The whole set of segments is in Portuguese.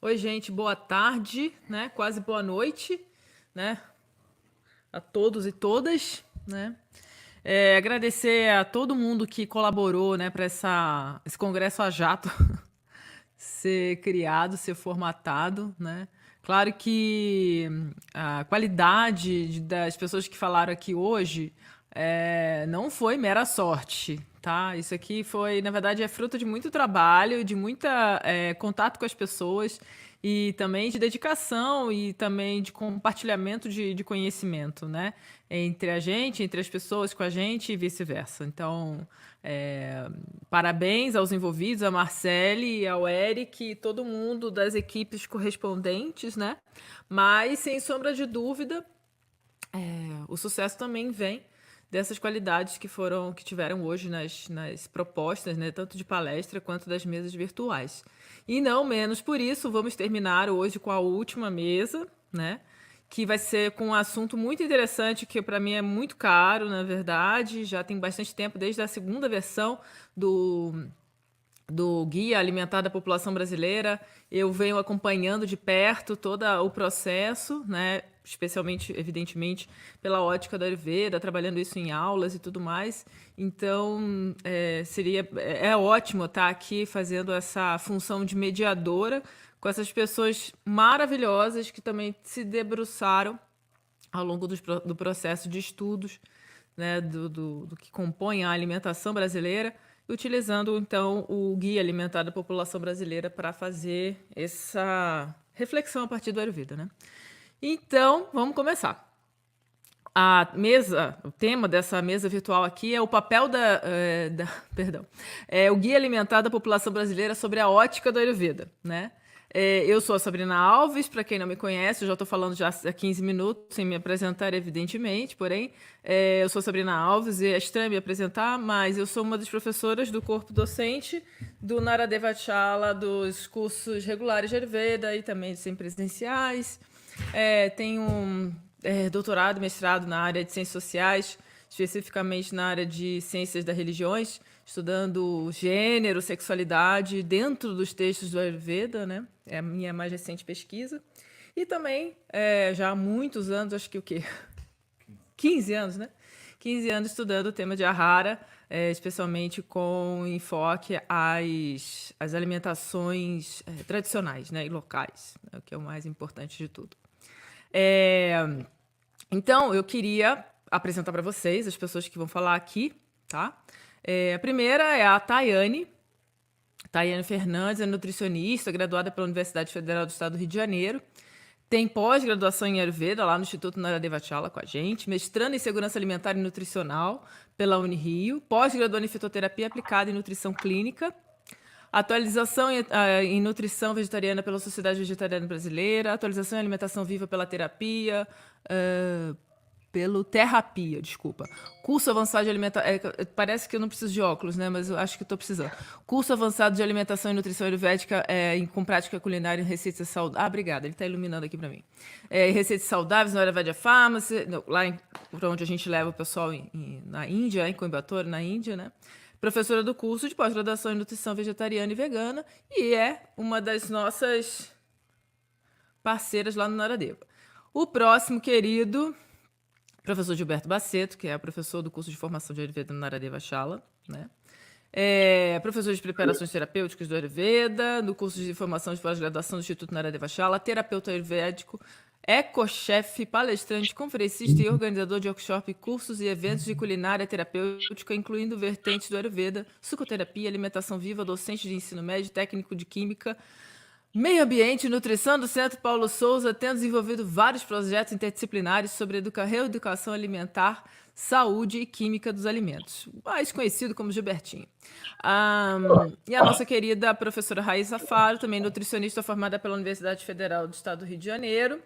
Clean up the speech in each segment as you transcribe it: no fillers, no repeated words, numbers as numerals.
Oi, gente, boa tarde, né? Quase boa noite, né? A todos e todas, né? Agradecer a todo mundo que colaborou, né, para esse congresso a jato ser criado, ser formatado, né? Claro que a qualidade das pessoas que falaram aqui hoje não foi mera sorte, tá? Isso aqui foi, na verdade, é fruto de muito trabalho, de muita contato com as pessoas e também de dedicação e também de compartilhamento de conhecimento, né? Entre a gente, entre as pessoas com a gente e vice-versa. Então, parabéns aos envolvidos, a Marcele e ao Eric e todo mundo das equipes correspondentes, né? Mas, sem sombra de dúvida, o sucesso também vem dessas qualidades que tiveram hoje nas propostas, né, tanto de palestra quanto das mesas virtuais. E não menos por isso, vamos terminar hoje com a última mesa, né, que vai ser com um assunto muito interessante que para mim é muito caro, na verdade, já tem bastante tempo desde a segunda versão do Guia Alimentar da População Brasileira. Eu venho acompanhando de perto todo o processo, né? Especialmente, evidentemente, pela ótica da Ayurveda, trabalhando isso em aulas e tudo mais. Então, é ótimo estar aqui fazendo essa função de mediadora com essas pessoas maravilhosas que também se debruçaram ao longo do processo de estudos, né, do que compõe a alimentação brasileira, utilizando então o Guia Alimentar da População Brasileira para fazer essa reflexão a partir do Ayurveda, né? Então, vamos começar. O tema dessa mesa virtual aqui é o papel perdão, é o Guia Alimentar da População Brasileira sobre a ótica do Ayurveda, né? Eu sou a Sabrina Alves, para quem não me conhece, eu já estou falando já há 15 minutos, sem me apresentar, evidentemente, porém, eu sou a Sabrina Alves e é estranho me apresentar, mas eu sou uma das professoras do corpo docente do Naradeva Chala, dos cursos regulares de Ayurveda e também de semipresenciais. Tenho doutorado, mestrado na área de ciências sociais, especificamente na área de ciências das religiões, estudando gênero, sexualidade dentro dos textos do Ayurveda, né? É a minha mais recente pesquisa. E também, já há muitos anos, acho que o quê? 15 anos, né? 15 anos estudando o tema de Ahara, especialmente com enfoque às alimentações tradicionais, né, e locais, né, o que é o mais importante de tudo. Então, eu queria apresentar para vocês as pessoas que vão falar aqui, tá? A primeira é a Tayane Fernandes, é nutricionista, graduada pela Universidade Federal do Estado do Rio de Janeiro. Tem pós-graduação em Ayurveda lá no Instituto Naradeva Chala com a gente, mestrando em Segurança Alimentar e Nutricional pela Unirio, pós-graduando em Fitoterapia Aplicada e Nutrição Clínica, atualização em Nutrição Vegetariana pela Sociedade Vegetariana Brasileira, atualização em Alimentação Viva pela Terapia, pelo Terapia, desculpa. Curso avançado de alimentação. Parece que eu não preciso de óculos, né? Mas eu acho que estou precisando. Curso avançado de alimentação e nutrição ayurvédica com prática culinária e receitas saudáveis. Ah, obrigada, ele está iluminando aqui para mim. Receitas saudáveis na Ayurveda Pharmacy, lá para onde a gente leva o pessoal na Índia, em Coimbatore, na Índia, né? Professora do curso de pós-graduação em nutrição vegetariana e vegana e é uma das nossas parceiras lá no Naradeva. O próximo querido professor Gilberto Baceto, que é professor do curso de formação de Ayurveda no Naradeva Chala, né? Professor de preparações terapêuticas do Ayurveda, no curso de formação de pós-graduação do Instituto Naradeva Chala, terapeuta ayurvédico, eco-chefe, palestrante, conferencista e organizador de workshop, cursos e eventos de culinária terapêutica, incluindo vertentes do Ayurveda, sucoterapia, alimentação viva, docente de ensino médio, técnico de química, meio ambiente e nutrição do Centro Paulo Souza, tendo desenvolvido vários projetos interdisciplinares sobre reeducação alimentar, saúde e química dos alimentos, mais conhecido como Gilbertinho. E a nossa querida professora Raíssa Faro, também nutricionista formada pela Universidade Federal do Estado do Rio de Janeiro,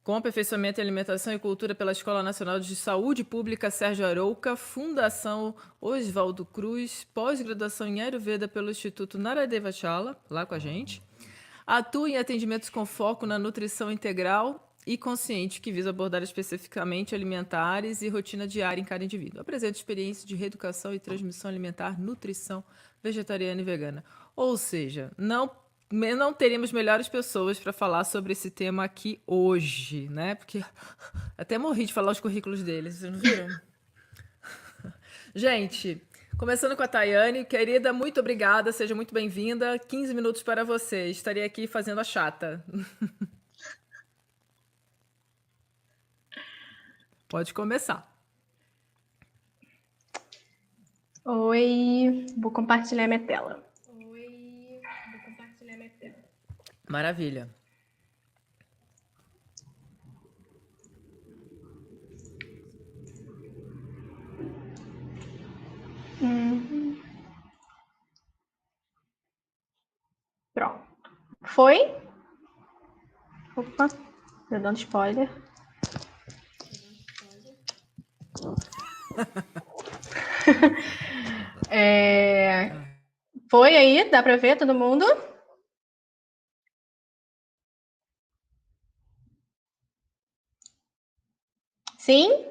com aperfeiçoamento em alimentação e cultura pela Escola Nacional de Saúde Pública Sérgio Arouca, Fundação Oswaldo Cruz, pós-graduação em Ayurveda pelo Instituto Naradeva Chala, lá com a gente. Atua em atendimentos com foco na nutrição integral e consciente, que visa abordar especificamente alimentares e rotina diária em cada indivíduo. Apresenta experiência de reeducação e transmissão alimentar, nutrição vegetariana e vegana. Ou seja, não não teríamos melhores pessoas para falar sobre esse tema aqui hoje, né? Porque até morri de falar os currículos deles, vocês não viram? Gente, começando com a Tayane, querida, muito obrigada, seja muito bem-vinda. 15 minutos para você, estarei aqui fazendo a chata. Pode começar. Oi, vou compartilhar minha tela. Maravilha. Pronto. Foi? Opa, tô dando spoiler. Foi aí? Dá para ver todo mundo? Sim?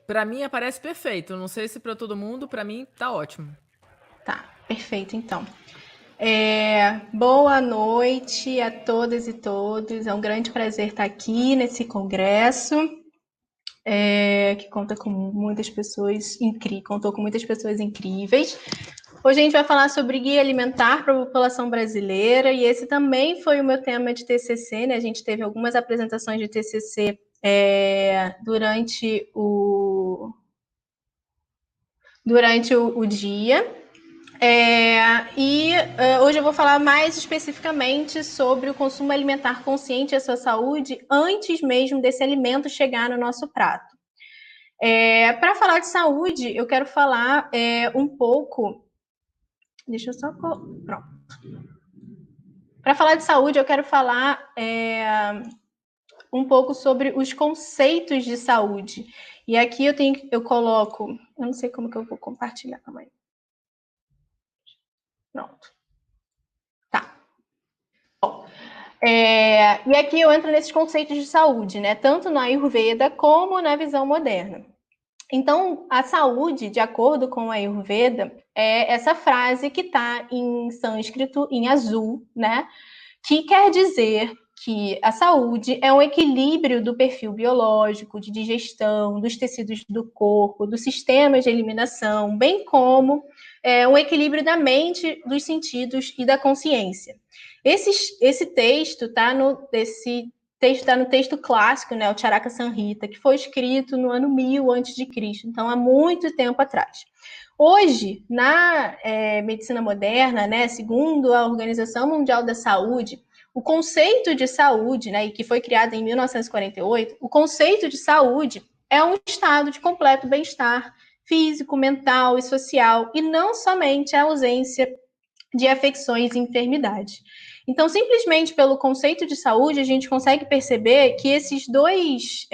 Para mim aparece perfeito. Não sei se para todo mundo, para mim tá ótimo. Tá, perfeito então. Boa noite a todas e todos. É um grande prazer estar aqui nesse congresso, que conta com muitas pessoas contou com muitas pessoas incríveis. Hoje a gente vai falar sobre guia alimentar para a população brasileira, e esse também foi o meu tema de TCC, né? A gente teve algumas apresentações de TCC durante o dia. Hoje eu vou falar mais especificamente sobre o consumo alimentar consciente e a sua saúde antes mesmo desse alimento chegar no nosso prato. Para falar de saúde, eu quero falar um pouco. Deixa eu só. Pronto. Para falar de saúde, eu quero falar um pouco sobre os conceitos de saúde. E aqui eu coloco. Eu não sei como que eu vou compartilhar, calma aí. Pronto. Tá. Bom, e aqui eu entro nesses conceitos de saúde, né? Tanto na Ayurveda como na visão moderna. Então, a saúde, de acordo com a Ayurveda, é essa frase que está em sânscrito, em azul, né? Que quer dizer que a saúde é um equilíbrio do perfil biológico, de digestão, dos tecidos do corpo, do sistema de eliminação, bem como um equilíbrio da mente, dos sentidos e da consciência. Esse texto está no texto clássico, né, o Charaka Samhita, que foi escrito no ano 1000 a.C., então há muito tempo atrás. Hoje, na medicina moderna, né, segundo a Organização Mundial da Saúde, o conceito de saúde, né, que foi criado em 1948, o conceito de saúde é um estado de completo bem-estar físico, mental e social, e não somente a ausência de afecções e enfermidades. Então, simplesmente pelo conceito de saúde, a gente consegue perceber que esses dois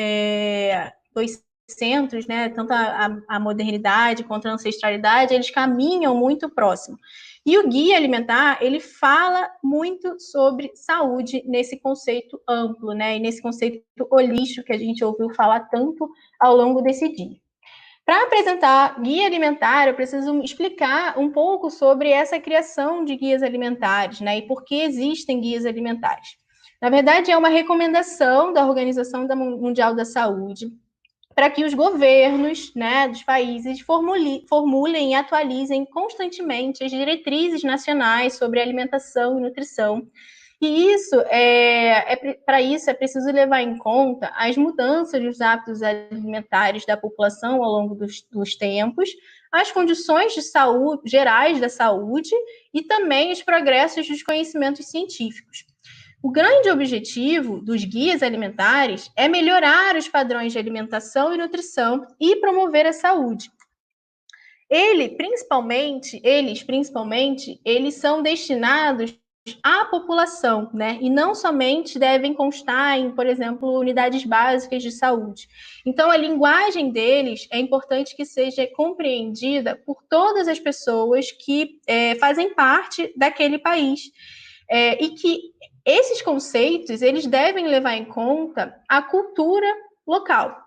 centros, né, tanto a modernidade quanto a ancestralidade, eles caminham muito próximo. E o guia alimentar, ele fala muito sobre saúde nesse conceito amplo, né, e nesse conceito holístico que a gente ouviu falar tanto ao longo desse dia. Para apresentar guia alimentar, eu preciso explicar um pouco sobre essa criação de guias alimentares, né, e por que existem guias alimentares. Na verdade, é uma recomendação da Organização Mundial da Saúde para que os governos, né, dos países formulem e atualizem constantemente as diretrizes nacionais sobre alimentação e nutrição. E para isso é preciso levar em conta as mudanças dos hábitos alimentares da população ao longo dos tempos, as condições de saúde gerais da saúde e também os progressos dos conhecimentos científicos. O grande objetivo dos guias alimentares é melhorar os padrões de alimentação e nutrição e promover a saúde. Eles, principalmente, eles são destinados à população, né? E não somente devem constar em, por exemplo, unidades básicas de saúde. Então, a linguagem deles é importante que seja compreendida por todas as pessoas que fazem parte daquele país. E que esses conceitos, eles devem levar em conta a cultura local.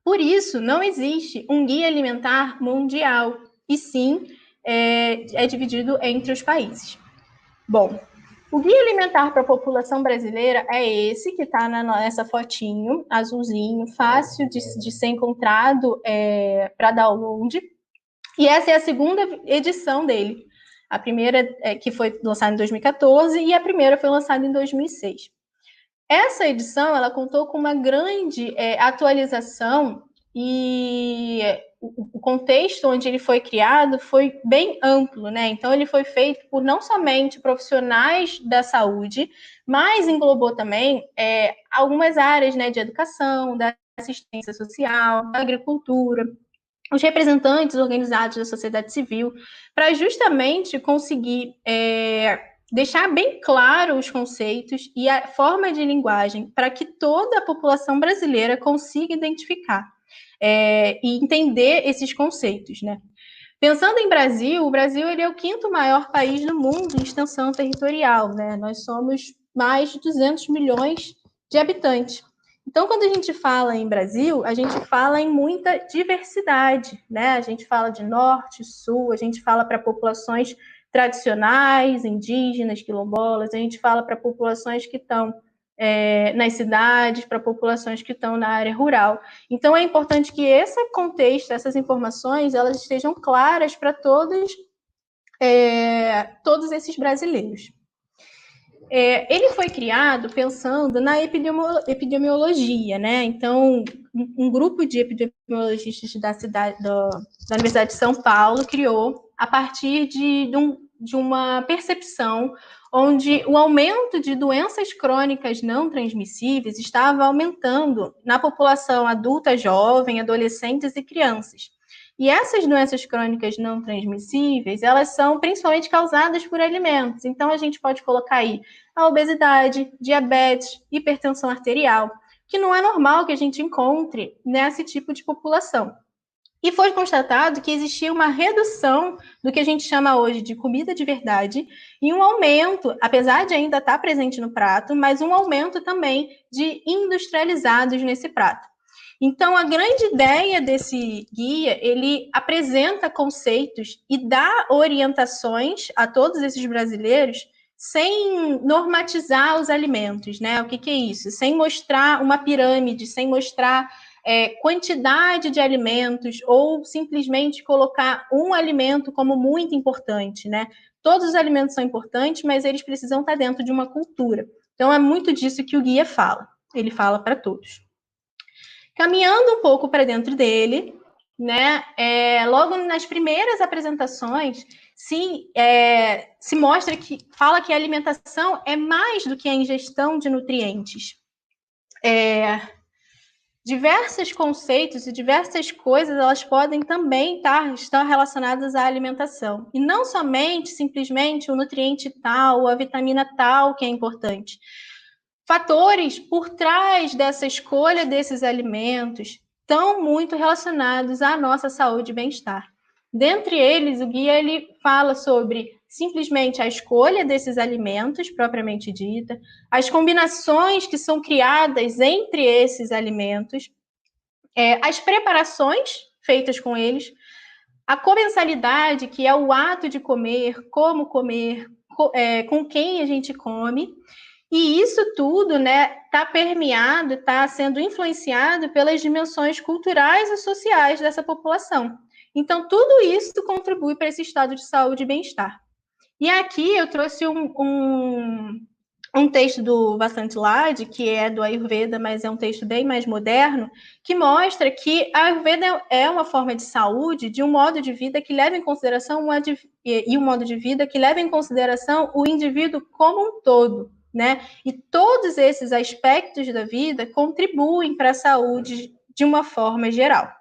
Por isso, não existe um guia alimentar mundial, e sim é dividido entre os países. Bom, o Guia Alimentar para a População Brasileira é esse que está nessa fotinho, azulzinho, fácil de ser encontrado para download. E essa é a segunda edição dele. A primeira que foi lançada em 2014 e a primeira foi lançada em 2006. Essa edição ela contou com uma grande atualização e o contexto onde ele foi criado foi bem amplo, né? Então ele foi feito por não somente profissionais da saúde, mas englobou também algumas áreas, né, de educação, da assistência social, da agricultura, os representantes organizados da sociedade civil, para justamente conseguir deixar bem claro os conceitos e a forma de linguagem para que toda a população brasileira consiga identificar e entender esses conceitos, né? Pensando em Brasil, o Brasil ele é o quinto maior país do mundo em extensão territorial, né? Nós somos mais de 200 milhões de habitantes. Então, quando a gente fala em Brasil, a gente fala em muita diversidade, né? A gente fala de norte, sul, a gente fala para populações tradicionais, indígenas, quilombolas, a gente fala para populações que estão nas cidades, para populações que estão na área rural. Então, é importante que esse contexto, essas informações, elas estejam claras para todos esses brasileiros. Ele foi criado pensando na epidemiologia, né? Então, um grupo de epidemiologistas da Universidade de São Paulo criou a partir de uma percepção onde o aumento de doenças crônicas não transmissíveis estava aumentando na população adulta, jovem, adolescentes e crianças. E essas doenças crônicas não transmissíveis, elas são principalmente causadas por alimentos. Então, a gente pode colocar aí a obesidade, diabetes, hipertensão arterial, que não é normal que a gente encontre nesse tipo de população. E foi constatado que existia uma redução do que a gente chama hoje de comida de verdade e um aumento, apesar de ainda estar presente no prato, mas um aumento também de industrializados nesse prato. Então, a grande ideia desse guia, ele apresenta conceitos e dá orientações a todos esses brasileiros sem normatizar os alimentos, né? O que é isso? Sem mostrar uma pirâmide, sem mostrar quantidade de alimentos ou simplesmente colocar um alimento como muito importante, né? Todos os alimentos são importantes, mas eles precisam estar dentro de uma cultura. Então, é muito disso que o guia fala. Ele fala para todos. Caminhando um pouco para dentro dele, né? Logo nas primeiras apresentações, se mostra fala que a alimentação é mais do que a ingestão de nutrientes. Diversos conceitos e diversas coisas, elas podem também estar relacionadas à alimentação. E não somente, simplesmente, o nutriente tal, a vitamina tal que é importante. Fatores por trás dessa escolha desses alimentos estão muito relacionados à nossa saúde e bem-estar. Dentre eles, o guia ele fala sobre simplesmente a escolha desses alimentos, propriamente dita, as combinações que são criadas entre esses alimentos, as preparações feitas com eles, a comensalidade, que é o ato de comer, como comer, com quem a gente come, e isso tudo, né, está permeado, está sendo influenciado pelas dimensões culturais e sociais dessa população. Então, tudo isso contribui para esse estado de saúde e bem-estar. E aqui eu trouxe um texto do Vasant Lad, que é do Ayurveda, mas é um texto bem mais moderno, que mostra que a Ayurveda é uma forma de saúde, de um modo de vida que leva em consideração um modo de vida que leva em consideração o indivíduo como um todo, né? E todos esses aspectos da vida contribuem para a saúde de uma forma geral.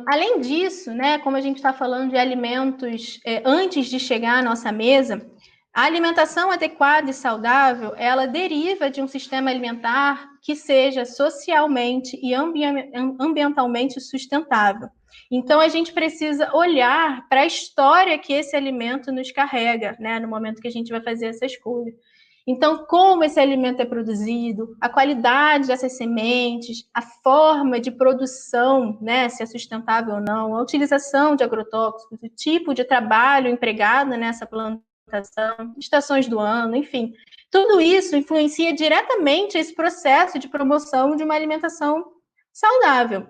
Além disso, né, como a gente está falando de alimentos antes de chegar à nossa mesa, a alimentação adequada e saudável, ela deriva de um sistema alimentar que seja socialmente e ambientalmente sustentável. Então, a gente precisa olhar para a história que esse alimento nos carrega, né, no momento que a gente vai fazer essa escolha. Então, como esse alimento é produzido, a qualidade dessas sementes, a forma de produção, né, se é sustentável ou não, a utilização de agrotóxicos, o tipo de trabalho empregado nessa plantação, estações do ano, enfim. Tudo isso influencia diretamente esse processo de promoção de uma alimentação saudável.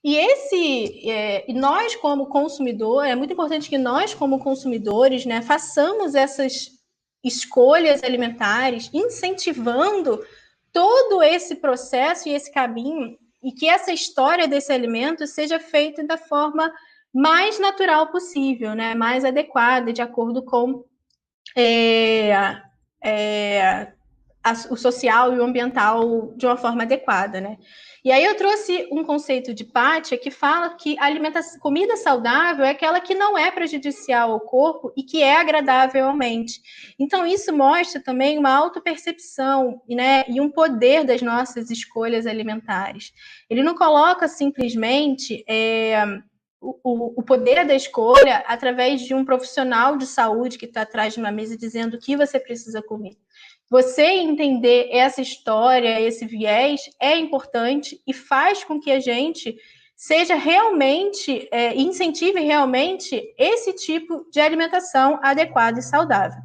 E nós, como consumidor, é muito importante que nós, como consumidores, né, façamos essas escolhas alimentares, incentivando todo esse processo e esse caminho, e que essa história desse alimento seja feita da forma mais natural possível, né, mais adequada, de acordo com o social e o ambiental de uma forma adequada, né? E aí eu trouxe um conceito de Pátia que fala que comida saudável é aquela que não é prejudicial ao corpo e que é agradável à mente. Então isso mostra também uma autopercepção, né, e um poder das nossas escolhas alimentares. Ele não coloca simplesmente o poder da escolha através de um profissional de saúde que está atrás de uma mesa dizendo o que você precisa comer. Você entender essa história, esse viés, é importante e faz com que a gente seja realmente, incentive realmente esse tipo de alimentação adequada e saudável.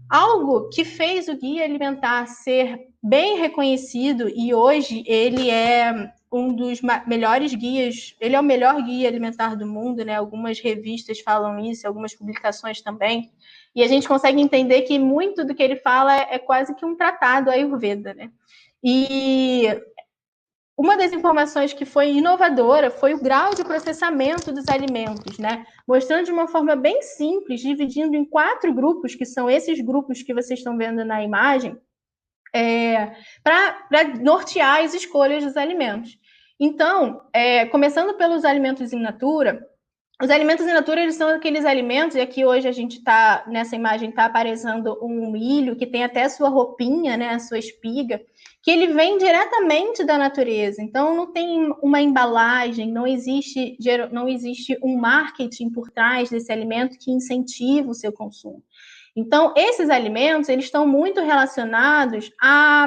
Algo que fez o guia alimentar ser bem reconhecido, e hoje ele é um dos melhores guias, ele é o melhor guia alimentar do mundo, né? Algumas revistas falam isso, algumas publicações também, e a gente consegue entender que muito do que ele fala é quase que um tratado Ayurveda, né? E uma das informações que foi inovadora foi o grau de processamento dos alimentos, né? Mostrando de uma forma bem simples, dividindo em 4 grupos, que são esses grupos que vocês estão vendo na imagem, para nortear as escolhas dos alimentos. Então, começando pelos alimentos in natura, os alimentos in natura, eles são aqueles alimentos, e aqui hoje a gente está, nessa imagem, está aparecendo um milho que tem até a sua roupinha, né, a sua espiga, que ele vem diretamente da natureza. Então, não tem uma embalagem, não existe um marketing por trás desse alimento que incentiva o seu consumo. Então, esses alimentos, eles estão muito relacionados à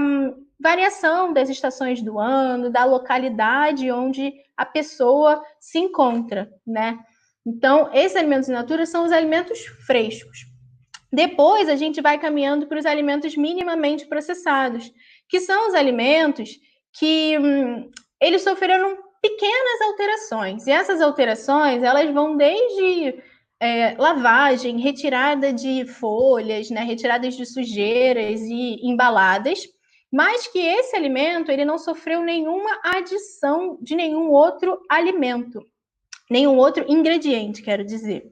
variação das estações do ano, da localidade onde a pessoa se encontra, né? Então, esses alimentos in natura são os alimentos frescos. Depois, a gente vai caminhando para os alimentos minimamente processados, que são os alimentos que eles sofreram pequenas alterações. E essas alterações, elas vão desde lavagem, retirada de folhas, né, retiradas de sujeiras e embaladas, mas que esse alimento ele não sofreu nenhuma adição de nenhum outro alimento, nenhum outro ingrediente, quero dizer.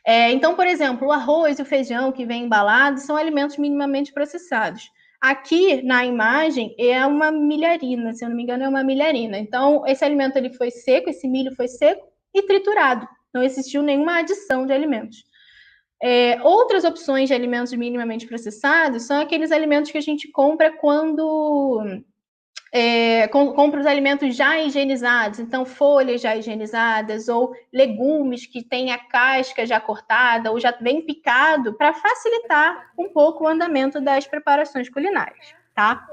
Então, por exemplo, o arroz e o feijão que vem embalados são alimentos minimamente processados. Aqui na imagem é uma milharina, se eu não me engano, é uma milharina. Então, esse alimento ele foi seco, esse milho foi seco e triturado. Não existiu nenhuma adição de alimentos. Outras opções de alimentos minimamente processados são aqueles alimentos que a gente compra quando compra os alimentos já higienizados, então folhas já higienizadas ou legumes que têm a casca já cortada ou já bem picado para facilitar um pouco o andamento das preparações culinárias, tá?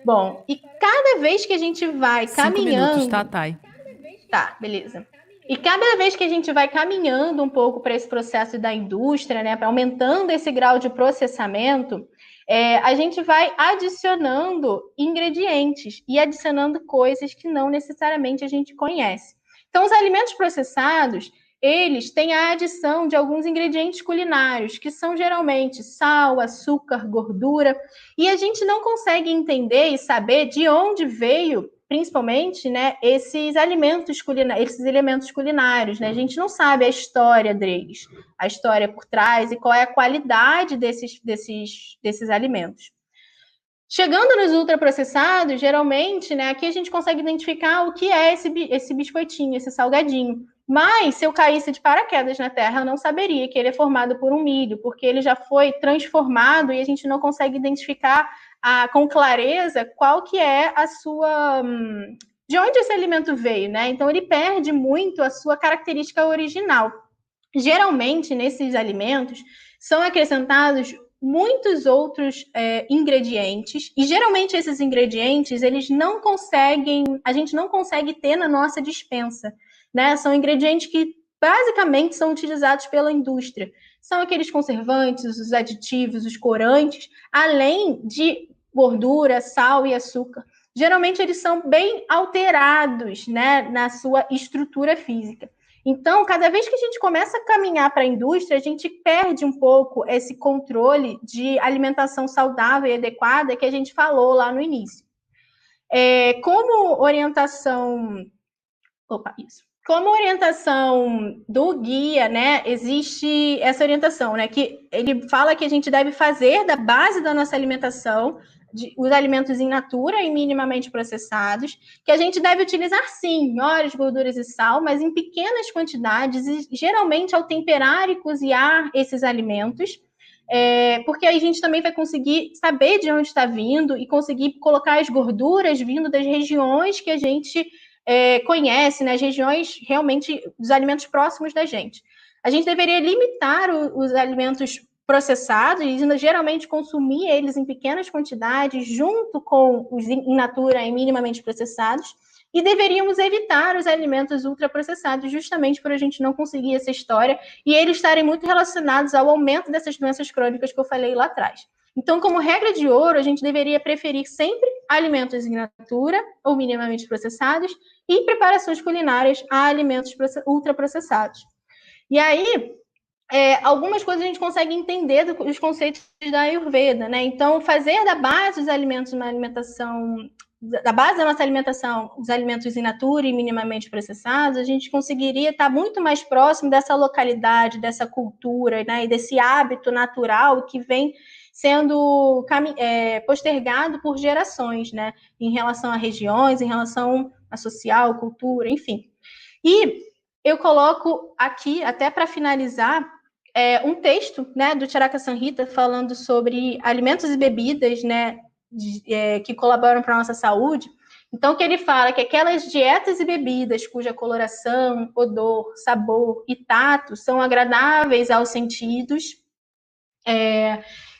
Bom, e cada vez que a gente vai 5 minutos, tá, caminhando... Thay? Tá, beleza. E cada vez que a gente vai caminhando um pouco para esse processo da indústria, né, aumentando esse grau de processamento, a gente vai adicionando ingredientes e adicionando coisas que não necessariamente a gente conhece. Então, os alimentos processados, eles têm a adição de alguns ingredientes culinários, que são geralmente sal, açúcar, gordura, e a gente não consegue entender e saber de onde veio, principalmente, né, esses elementos culinários, né? A gente não sabe a história deles, a história por trás e qual é a qualidade desses alimentos. Chegando nos ultraprocessados, geralmente, né, aqui a gente consegue identificar o que é esse biscoitinho, esse salgadinho. Mas, se eu caísse de paraquedas na Terra, eu não saberia que ele é formado por um milho, porque ele já foi transformado e a gente não consegue identificar com clareza qual que é a sua... de onde esse alimento veio, né? Então, ele perde muito a sua característica original. Geralmente, nesses alimentos, são acrescentados muitos outros ingredientes, e geralmente esses ingredientes a gente não consegue ter na nossa despensa, né? São ingredientes que basicamente são utilizados pela indústria. São aqueles conservantes, os aditivos, os corantes, além de gordura, sal e açúcar. Geralmente eles são bem alterados, né, na sua estrutura física. Então, cada vez que a gente começa a caminhar para a indústria, a gente perde um pouco esse controle de alimentação saudável e adequada que a gente falou lá no início. Como orientação do guia, né, existe essa orientação, né, que ele fala que a gente deve fazer da base da nossa alimentação os alimentos in natura e minimamente processados, que a gente deve utilizar, sim, óleos, gorduras e sal, mas em pequenas quantidades, e geralmente ao temperar e cozinhar esses alimentos, porque aí a gente também vai conseguir saber de onde está vindo e conseguir colocar as gorduras vindo das regiões que a gente conhece, né, as regiões realmente dos alimentos próximos da gente. A gente deveria limitar os alimentos processados e geralmente consumir eles em pequenas quantidades, junto com os in natura e minimamente processados, e deveríamos evitar os alimentos ultraprocessados, justamente por a gente não conseguir essa história e eles estarem muito relacionados ao aumento dessas doenças crônicas que eu falei lá atrás. Então, como regra de ouro, a gente deveria preferir sempre alimentos in natura ou minimamente processados e preparações culinárias a alimentos ultraprocessados. E aí, algumas coisas a gente consegue entender dos conceitos da Ayurveda, né? Então, fazer da base dos alimentos na alimentação, da base da nossa alimentação, os alimentos in natura e minimamente processados, a gente conseguiria estar muito mais próximo dessa localidade, dessa cultura, né? E desse hábito natural que vem sendo postergado por gerações, né? Em relação a regiões, em relação a social, cultura, enfim. E eu coloco aqui, até para finalizar, um texto, né, do Charaka Samhita falando sobre alimentos e bebidas, né, que colaboram para a nossa saúde. Então, que ele fala que aquelas dietas e bebidas cuja coloração, odor, sabor e tato são agradáveis aos sentidos,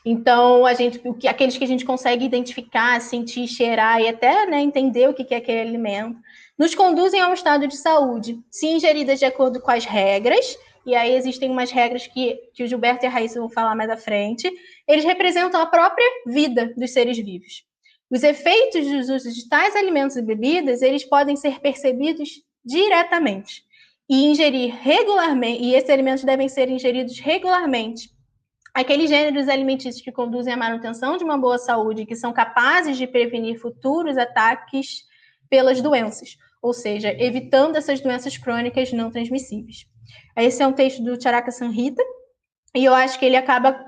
então, aqueles que a gente consegue identificar, sentir, cheirar e até, né, entender o que é aquele alimento, nos conduzem a um estado de saúde, se ingeridas de acordo com as regras, e aí existem umas regras que o Gilberto e a Raíssa vão falar mais à frente, eles representam a própria vida dos seres vivos. Os efeitos dos usos de tais alimentos e bebidas, eles podem ser percebidos diretamente e ingerir regularmente, e esses alimentos devem ser ingeridos regularmente. Aqueles gêneros alimentícios que conduzem à manutenção de uma boa saúde, que são capazes de prevenir futuros ataques pelas doenças, ou seja, evitando essas doenças crônicas não transmissíveis. Esse é um texto do Charaka Samhita, e eu acho que ele acaba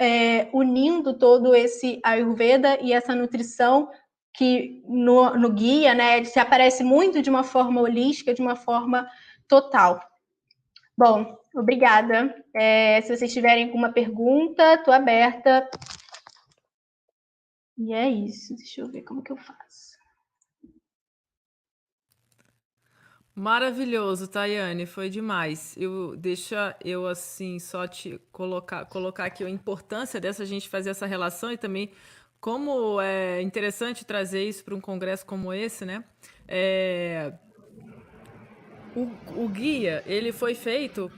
unindo todo esse Ayurveda e essa nutrição que no guia, né, ele se aparece muito de uma forma holística, de uma forma total. Bom, obrigada. Se vocês tiverem alguma pergunta, estou aberta. E é isso. Deixa eu ver como que eu faço. Maravilhoso, Tayane, foi demais. Deixa eu assim só te colocar aqui a importância dessa gente fazer essa relação e também como é interessante trazer isso para um congresso como esse, né? O guia, ele foi feito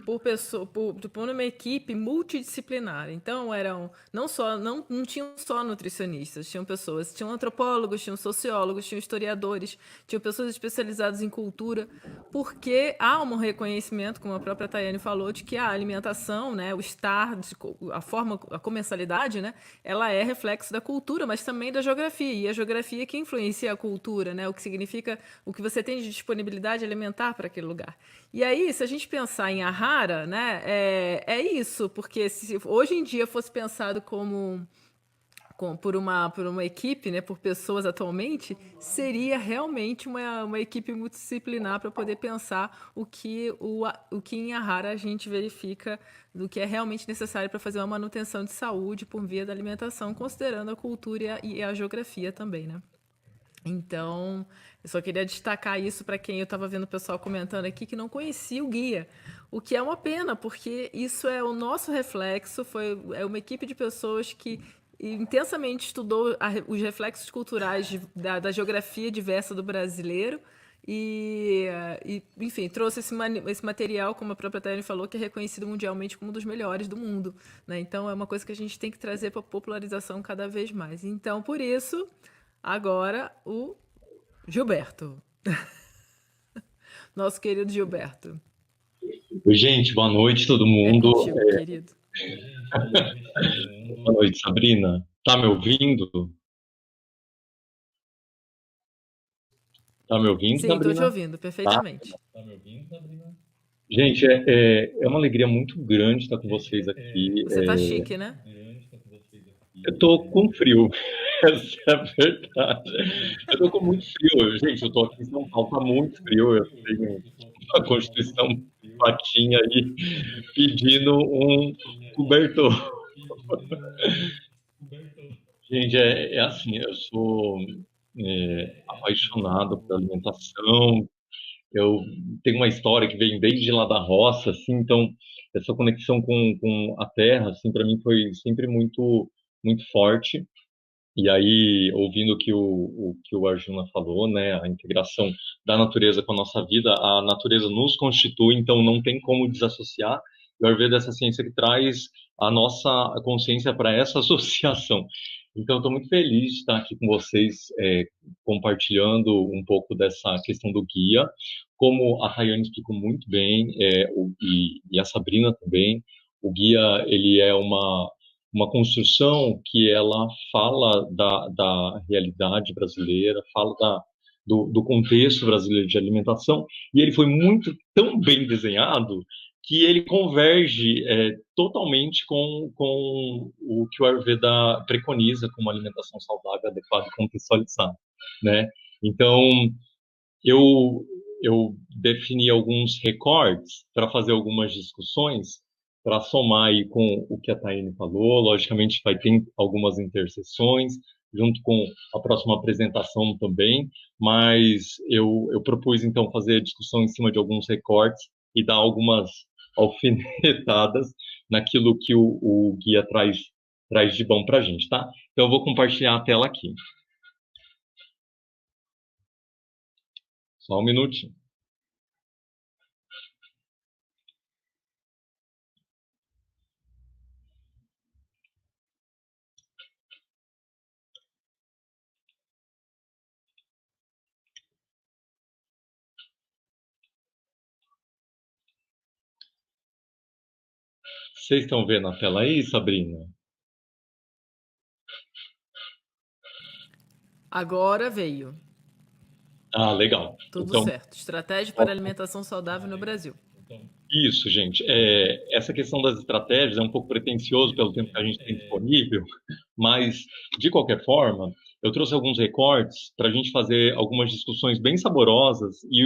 por uma equipe multidisciplinar. Então, não tinham só nutricionistas, tinham antropólogos, tinham sociólogos, tinham historiadores, tinham pessoas especializadas em cultura, porque há um reconhecimento, como a própria Tayane falou, de que a alimentação, né, o estar, a forma, a comensalidade, né, ela é reflexo da cultura, mas também da geografia. E a geografia que influencia a cultura, né, o que significa o que você tem de disponibilidade alimentar para aquele lugar. E aí, se a gente pensar em Ahara, né, é isso, porque se hoje em dia fosse pensado por uma equipe, né, por pessoas atualmente, seria realmente uma equipe multidisciplinar para poder pensar o que em Ahara a gente verifica do que é realmente necessário para fazer uma manutenção de saúde por via da alimentação, considerando a cultura e a geografia também, né? Então, eu só queria destacar isso para quem eu estava vendo o pessoal comentando aqui que não conhecia o guia, o que é uma pena, porque isso é o nosso reflexo, é uma equipe de pessoas que intensamente estudou os reflexos culturais da geografia diversa do brasileiro enfim, trouxe esse material, como a própria Tayane falou, que é reconhecido mundialmente como um dos melhores do mundo, né? Então é uma coisa que a gente tem que trazer para a popularização cada vez mais. Então, por isso, agora o Gilberto. Nosso querido Gilberto. Oi, gente, boa noite, todo É mundo. contigo, querido. Boa noite, Sabrina. Tá me ouvindo? Tá me ouvindo, Sim, estou te Sabrina? ouvindo perfeitamente. Tá me ouvindo, Sabrina? Gente, é uma alegria muito grande estar com vocês aqui. Você tá chique, né? Eu tô com frio, essa é a verdade. Eu tô com muito frio, gente. Eu tô aqui em São Paulo, tá muito frio. Eu tenho uma Constituição plaquinha aí pedindo um cobertor. Gente, é assim, eu sou apaixonado por alimentação. Eu tenho uma história que vem desde lá da roça, assim, então essa conexão com a terra, assim, para mim foi sempre muito forte. E aí, ouvindo o que o Arjuna falou, né, a integração da natureza com a nossa vida, a natureza nos constitui, então não tem como desassociar. E o Ayurveda é essa ciência que traz a nossa consciência para essa associação. Então, estou muito feliz de estar aqui com vocês, compartilhando um pouco dessa questão do guia. Como a Rayane explicou muito bem, e a Sabrina também, o guia ele é uma construção que ela fala da realidade brasileira, fala do contexto brasileiro de alimentação, e ele foi tão bem desenhado que ele converge totalmente com o que o Ayurveda preconiza como alimentação saudável, adequada e contextualizada, né? Então, eu, eu defini alguns recortes para fazer algumas discussões, para somar aí com o que a Taine falou. Logicamente, vai ter algumas interseções, junto com a próxima apresentação também, mas eu propus, então, fazer a discussão em cima de alguns recortes e dar algumas alfinetadas naquilo que o guia traz de bom para a gente, tá? Então, eu vou compartilhar a tela aqui. Só um minutinho. Vocês estão vendo a tela aí, Sabrina? Agora veio. Ah, legal. Tudo Então, certo. Estratégia para alimentação saudável no Brasil. isso, gente. Essa questão das estratégias é um pouco pretensioso pelo tempo que a gente tem disponível, mas, de qualquer forma, eu trouxe alguns recortes para a gente fazer algumas discussões bem saborosas e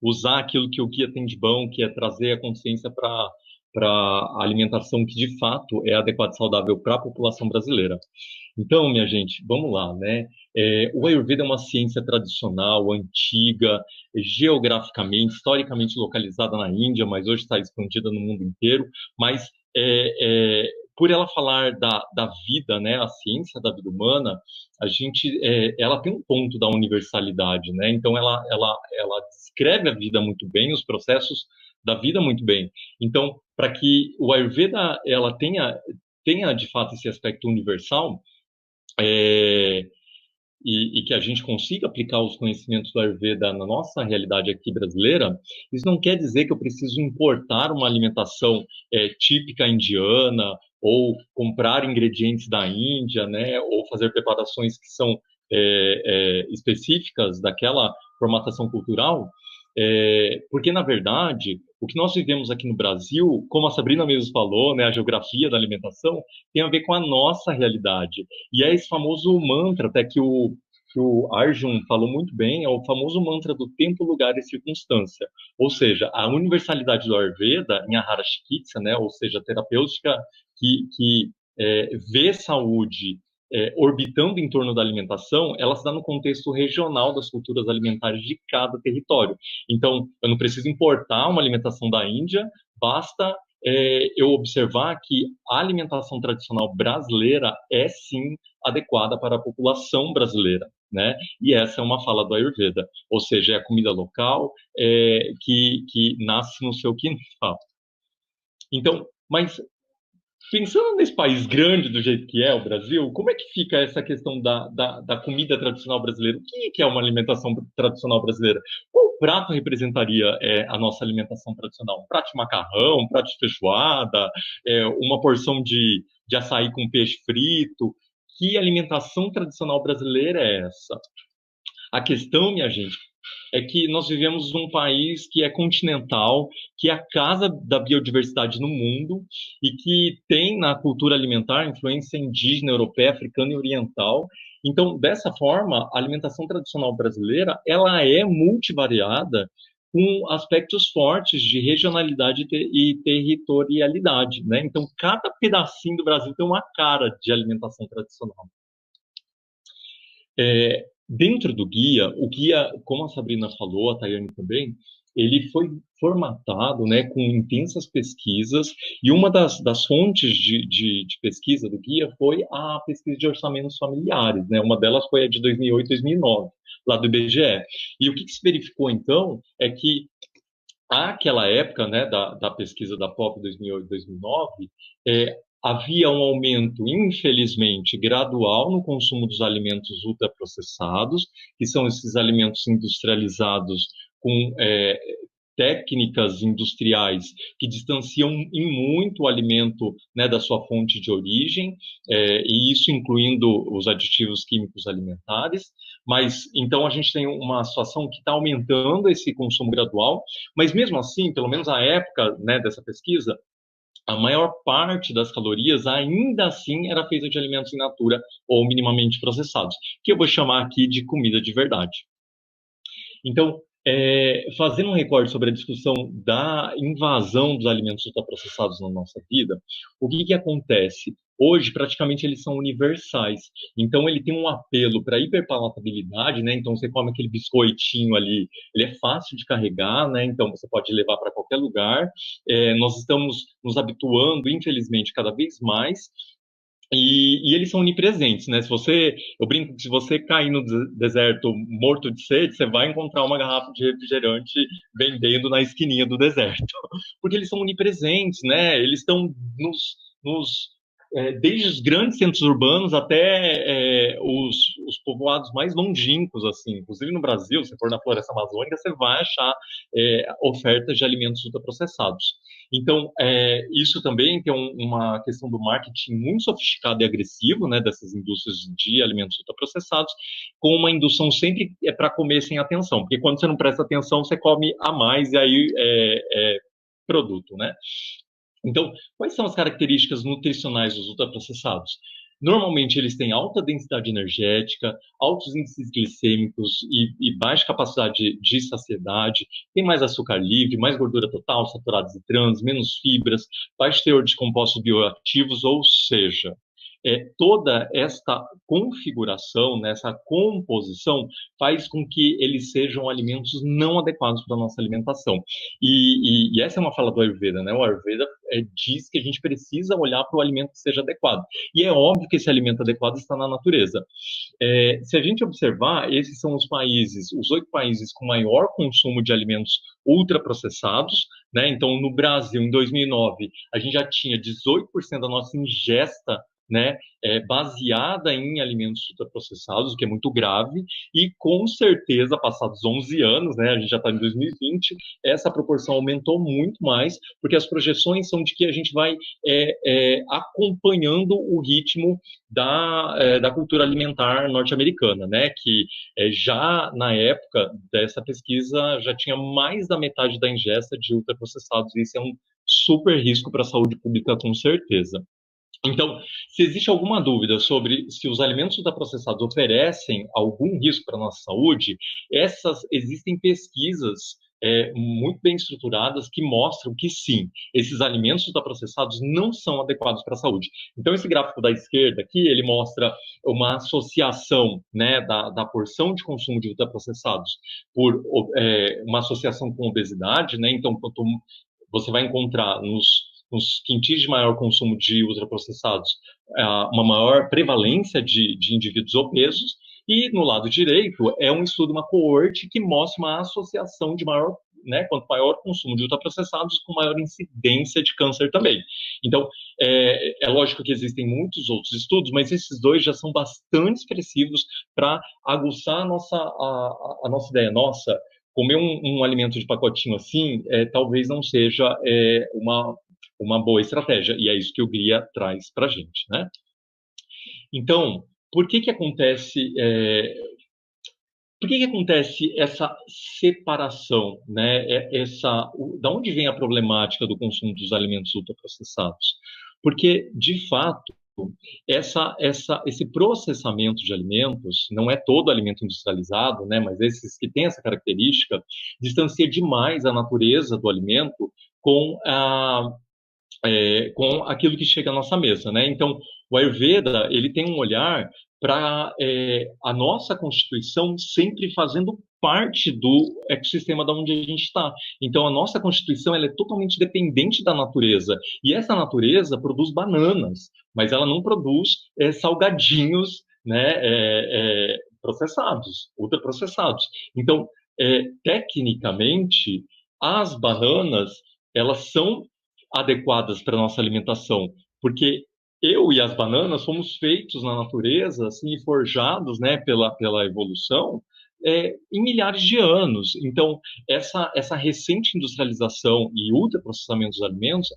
usar aquilo que o guia tem de bom, que é trazer a consciência para a alimentação que, de fato, é adequada e saudável para a população brasileira. Então, minha gente, vamos lá, né? O Ayurveda é uma ciência tradicional, antiga, geograficamente, historicamente localizada na Índia, mas hoje está expandida no mundo inteiro. Mas por ela falar da vida, né, a ciência da vida humana, ela tem um ponto da universalidade, né? Então, ela descreve a vida muito bem, os processos da vida muito bem. Então, para que o Ayurveda ela tenha de fato esse aspecto universal, e que a gente consiga aplicar os conhecimentos do Ayurveda na nossa realidade aqui brasileira, isso não quer dizer que eu preciso importar uma alimentação típica indiana ou comprar ingredientes da Índia, né, ou fazer preparações que são específicas daquela formatação cultural, porque, na verdade, o que nós vivemos aqui no Brasil, como a Sabrina mesmo falou, né, a geografia da alimentação, tem a ver com a nossa realidade. E é esse famoso mantra, até que o Arjun falou muito bem, é o famoso mantra do tempo, lugar e circunstância. Ou seja, a universalidade do Ayurveda, em Ahara Chikitsa, né, ou seja, a terapêutica que vê saúde orbitando em torno da alimentação, ela se dá no contexto regional das culturas alimentares de cada território. Então, eu não preciso importar uma alimentação da Índia, basta eu observar que a alimentação tradicional brasileira é sim adequada para a população brasileira, né? E essa é uma fala do Ayurveda, ou seja, é a comida local que nasce no seu quintal. Então, mas pensando nesse país grande do jeito que é o Brasil, como é que fica essa questão da comida tradicional brasileira? O que é uma alimentação tradicional brasileira? Qual prato representaria a nossa alimentação tradicional? Um prato de macarrão, um prato de feijoada, uma porção de açaí com peixe frito? Que alimentação tradicional brasileira é essa? A questão, minha gente, é que nós vivemos num país que é continental, que é a casa da biodiversidade no mundo e que tem na cultura alimentar influência indígena, europeia, africana e oriental. Então, dessa forma, a alimentação tradicional brasileira, ela é multivariada com aspectos fortes de regionalidade e territorialidade, né? Então, cada pedacinho do Brasil tem uma cara de alimentação tradicional. Dentro do guia, o guia, como a Sabrina falou, a Tayane também, ele foi formatado, né, com intensas pesquisas, e uma das fontes de pesquisa do guia foi a pesquisa de orçamentos familiares, né? Uma delas foi a de 2008, 2009, lá do IBGE. E o que se verificou, então, é que àquela época, né, da pesquisa da POP 2008-2009, havia um aumento, infelizmente, gradual no consumo dos alimentos ultraprocessados, que são esses alimentos industrializados com técnicas industriais que distanciam em muito o alimento, né, da sua fonte de origem, e isso incluindo os aditivos químicos alimentares. Mas então a gente tem uma situação que está aumentando esse consumo gradual, mas mesmo assim, pelo menos à época, né, dessa pesquisa, a maior parte das calorias ainda assim era feita de alimentos in natura ou minimamente processados, que eu vou chamar aqui de comida de verdade. Então, fazendo um recorte sobre a discussão da invasão dos alimentos ultraprocessados na nossa vida, o que acontece? Hoje, praticamente, eles são universais. Então, ele tem um apelo para hiperpalatabilidade, né? Então, você come aquele biscoitinho ali, ele é fácil de carregar, né? Então, você pode levar para qualquer lugar. Nós estamos nos habituando, infelizmente, cada vez mais. E eles são onipresentes, né? Eu brinco que se você cair no deserto morto de sede, você vai encontrar uma garrafa de refrigerante vendendo na esquininha do deserto, porque eles são onipresentes, né? Eles estão desde os grandes centros urbanos até os povoados mais longínquos, assim. Inclusive no Brasil, se for na floresta amazônica, você vai achar ofertas de alimentos ultraprocessados. Então, isso também tem uma questão do marketing muito sofisticado e agressivo, né, dessas indústrias de alimentos ultraprocessados, com uma indução sempre para comer sem atenção, porque quando você não presta atenção, você come a mais e aí é produto, né? Então, quais são as características nutricionais dos ultraprocessados? Normalmente, eles têm alta densidade energética, altos índices glicêmicos e baixa capacidade de saciedade, tem mais açúcar livre, mais gordura total, saturados e trans, menos fibras, baixo teor de compostos bioativos, ou seja, toda esta configuração, nessa composição, faz com que eles sejam alimentos não adequados para a nossa alimentação. E essa é uma fala do Ayurveda, né? O Ayurveda diz que a gente precisa olhar para o alimento que seja adequado. E é óbvio que esse alimento adequado está na natureza. Se a gente observar, esses são os 8 países com maior consumo de alimentos ultraprocessados, né? Então, no Brasil, em 2009, a gente já tinha 18% da nossa ingesta, né, baseada em alimentos ultraprocessados, o que é muito grave, e com certeza, passados 11 anos, né, a gente já está em 2020, essa proporção aumentou muito mais, porque as projeções são de que a gente vai acompanhando o ritmo da cultura alimentar norte-americana, né, que já na época dessa pesquisa já tinha mais da metade da ingesta de ultraprocessados, e isso é um super risco para a saúde pública, com certeza. Então, se existe alguma dúvida sobre se os alimentos ultraprocessados oferecem algum risco para a nossa saúde, existem pesquisas muito bem estruturadas que mostram que sim, esses alimentos ultraprocessados não são adequados para a saúde. Então, esse gráfico da esquerda aqui, ele mostra uma associação, né, da porção de consumo de ultraprocessados por uma associação com obesidade, né? Então, você vai encontrar nos quintis de maior consumo de ultraprocessados, uma maior prevalência de indivíduos obesos, e no lado direito é um estudo, uma coorte que mostra uma associação de maior, né, quanto maior o consumo de ultraprocessados, com maior incidência de câncer também. Então, é lógico que existem muitos outros estudos, mas esses dois já são bastante expressivos para aguçar a nossa ideia. Nossa, comer um alimento de pacotinho assim, talvez não seja uma boa estratégia, e é isso que o GRIA traz para a gente, né? Então, por que acontece essa separação, né? Da onde vem a problemática do consumo dos alimentos ultraprocessados? Porque, de fato, esse processamento de alimentos, não é todo alimento industrializado, né? Mas esses que têm essa característica, distancia demais a natureza do alimento com com aquilo que chega à nossa mesa, né? Então, o Ayurveda, ele tem um olhar para a nossa Constituição sempre fazendo parte do ecossistema da onde a gente está. Então, a nossa Constituição ela é totalmente dependente da natureza. E essa natureza produz bananas, mas ela não produz salgadinhos, né, processados, ultraprocessados. Então, tecnicamente, as bananas, elas são adequadas para nossa alimentação, porque eu e as bananas fomos feitos na natureza, assim, forjados, né, pela evolução, em milhares de anos. Então, essa recente industrialização e ultraprocessamento dos alimentos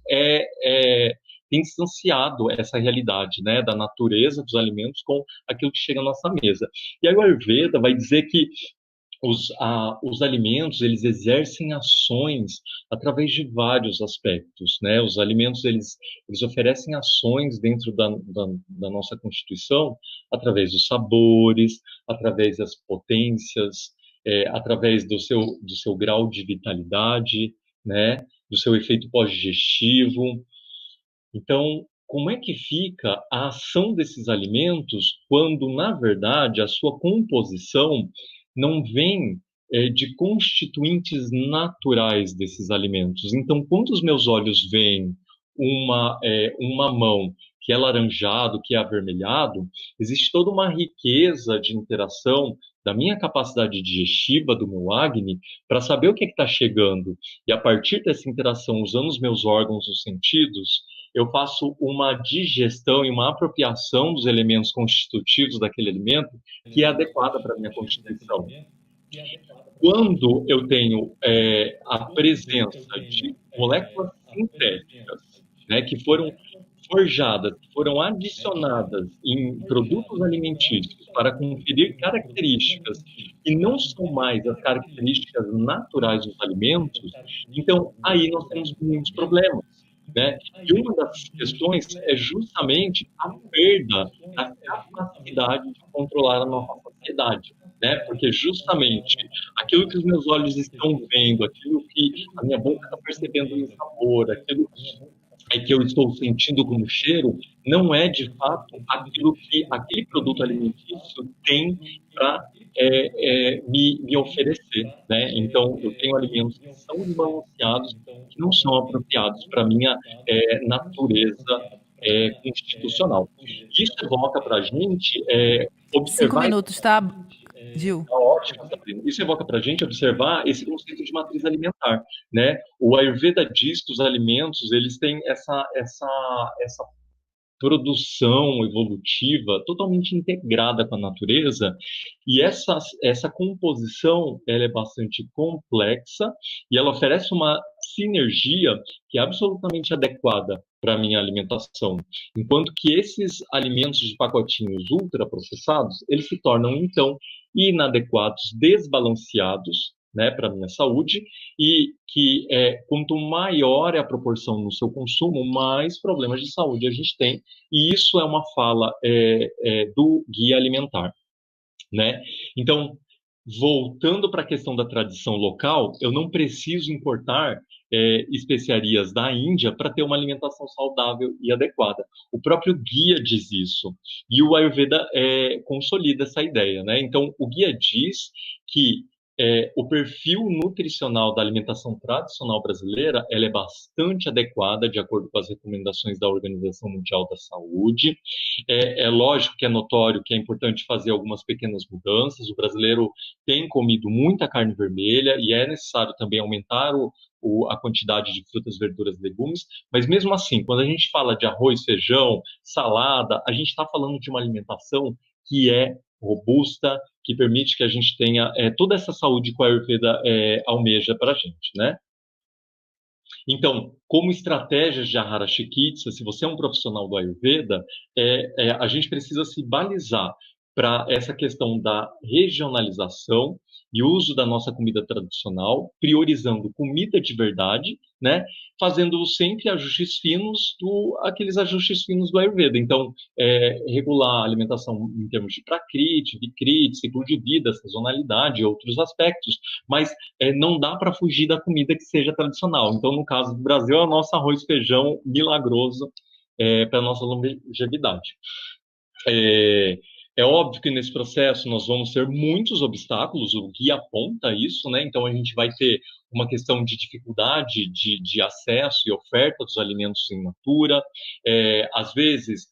tem distanciado essa realidade, né, da natureza dos alimentos com aquilo que chega à nossa mesa. E aí o Ayurveda vai dizer que os alimentos, eles exercem ações através de vários aspectos, né? Os alimentos, eles oferecem ações dentro da nossa Constituição através dos sabores, através das potências, através do seu grau de vitalidade, né? Do seu efeito pós-digestivo. Então, como é que fica a ação desses alimentos quando, na verdade, a sua composição não vem de constituintes naturais desses alimentos? Então, quando os meus olhos veem um mamão que é laranjado, que é avermelhado, existe toda uma riqueza de interação da minha capacidade digestiva, do meu Agni, para saber o que está chegando. E a partir dessa interação, usando os meus órgãos, os sentidos, eu faço uma digestão e uma apropriação dos elementos constitutivos daquele alimento que é adequada para a minha constituição. Quando eu tenho a presença de moléculas sintéticas, né, que foram forjadas, que foram adicionadas em produtos alimentícios para conferir características que não são mais as características naturais dos alimentos, então aí nós temos muitos problemas, né? E uma das questões é justamente a perda da capacidade de controlar a nossa saciedade, né? Porque justamente aquilo que os meus olhos estão vendo, aquilo que a minha boca está percebendo em sabor, aquilo que eu estou sentindo como cheiro, não é de fato aquilo que aquele produto alimentício tem para me oferecer, né? Então, eu tenho alimentos que são desbalanceados, que não são apropriados para a minha natureza constitucional. Isso evoca para a gente Cinco observar. minutos, tá, Gil? Tá ótimo, Sabrina. Isso evoca para a gente observar esse conceito de matriz alimentar, né? O Ayurveda diz que os alimentos eles têm essa produção evolutiva totalmente integrada com a natureza, e essa composição ela é bastante complexa e ela oferece uma sinergia que é absolutamente adequada para a minha alimentação. Enquanto que esses alimentos de pacotinhos ultraprocessados, eles se tornam, então, inadequados, desbalanceados, né, para a minha saúde, e que quanto maior é a proporção no seu consumo, mais problemas de saúde a gente tem, e isso é uma fala do guia alimentar, né? Então, voltando para a questão da tradição local, eu não preciso importar especiarias da Índia para ter uma alimentação saudável e adequada. O próprio guia diz isso, e o Ayurveda consolida essa ideia, né? Então, o guia diz que o perfil nutricional da alimentação tradicional brasileira, ela é bastante adequada de acordo com as recomendações da Organização Mundial da Saúde. É lógico que é notório que é importante fazer algumas pequenas mudanças. O brasileiro tem comido muita carne vermelha e é necessário também aumentar a quantidade de frutas, verduras e legumes, mas mesmo assim, quando a gente fala de arroz, feijão, salada, a gente está falando de uma alimentação que é robusta, que permite que a gente tenha toda essa saúde que a Ayurveda almeja para a gente, né? Então, como estratégias de Ahara Chikitsa, se você é um profissional do Ayurveda, a gente precisa se balizar para essa questão da regionalização e uso da nossa comida tradicional, priorizando comida de verdade, né? Fazendo sempre ajustes finos aqueles ajustes finos do Ayurveda. Então, regular a alimentação em termos de Prakriti, Vikriti, ciclo de vida, sazonalidade e outros aspectos, mas não dá para fugir da comida que seja tradicional. Então, no caso do Brasil, é o nosso arroz e feijão milagroso para a nossa longevidade. É óbvio que nesse processo nós vamos ter muitos obstáculos, o guia aponta isso, né? Então a gente vai ter uma questão de dificuldade de acesso e oferta dos alimentos in natura, às vezes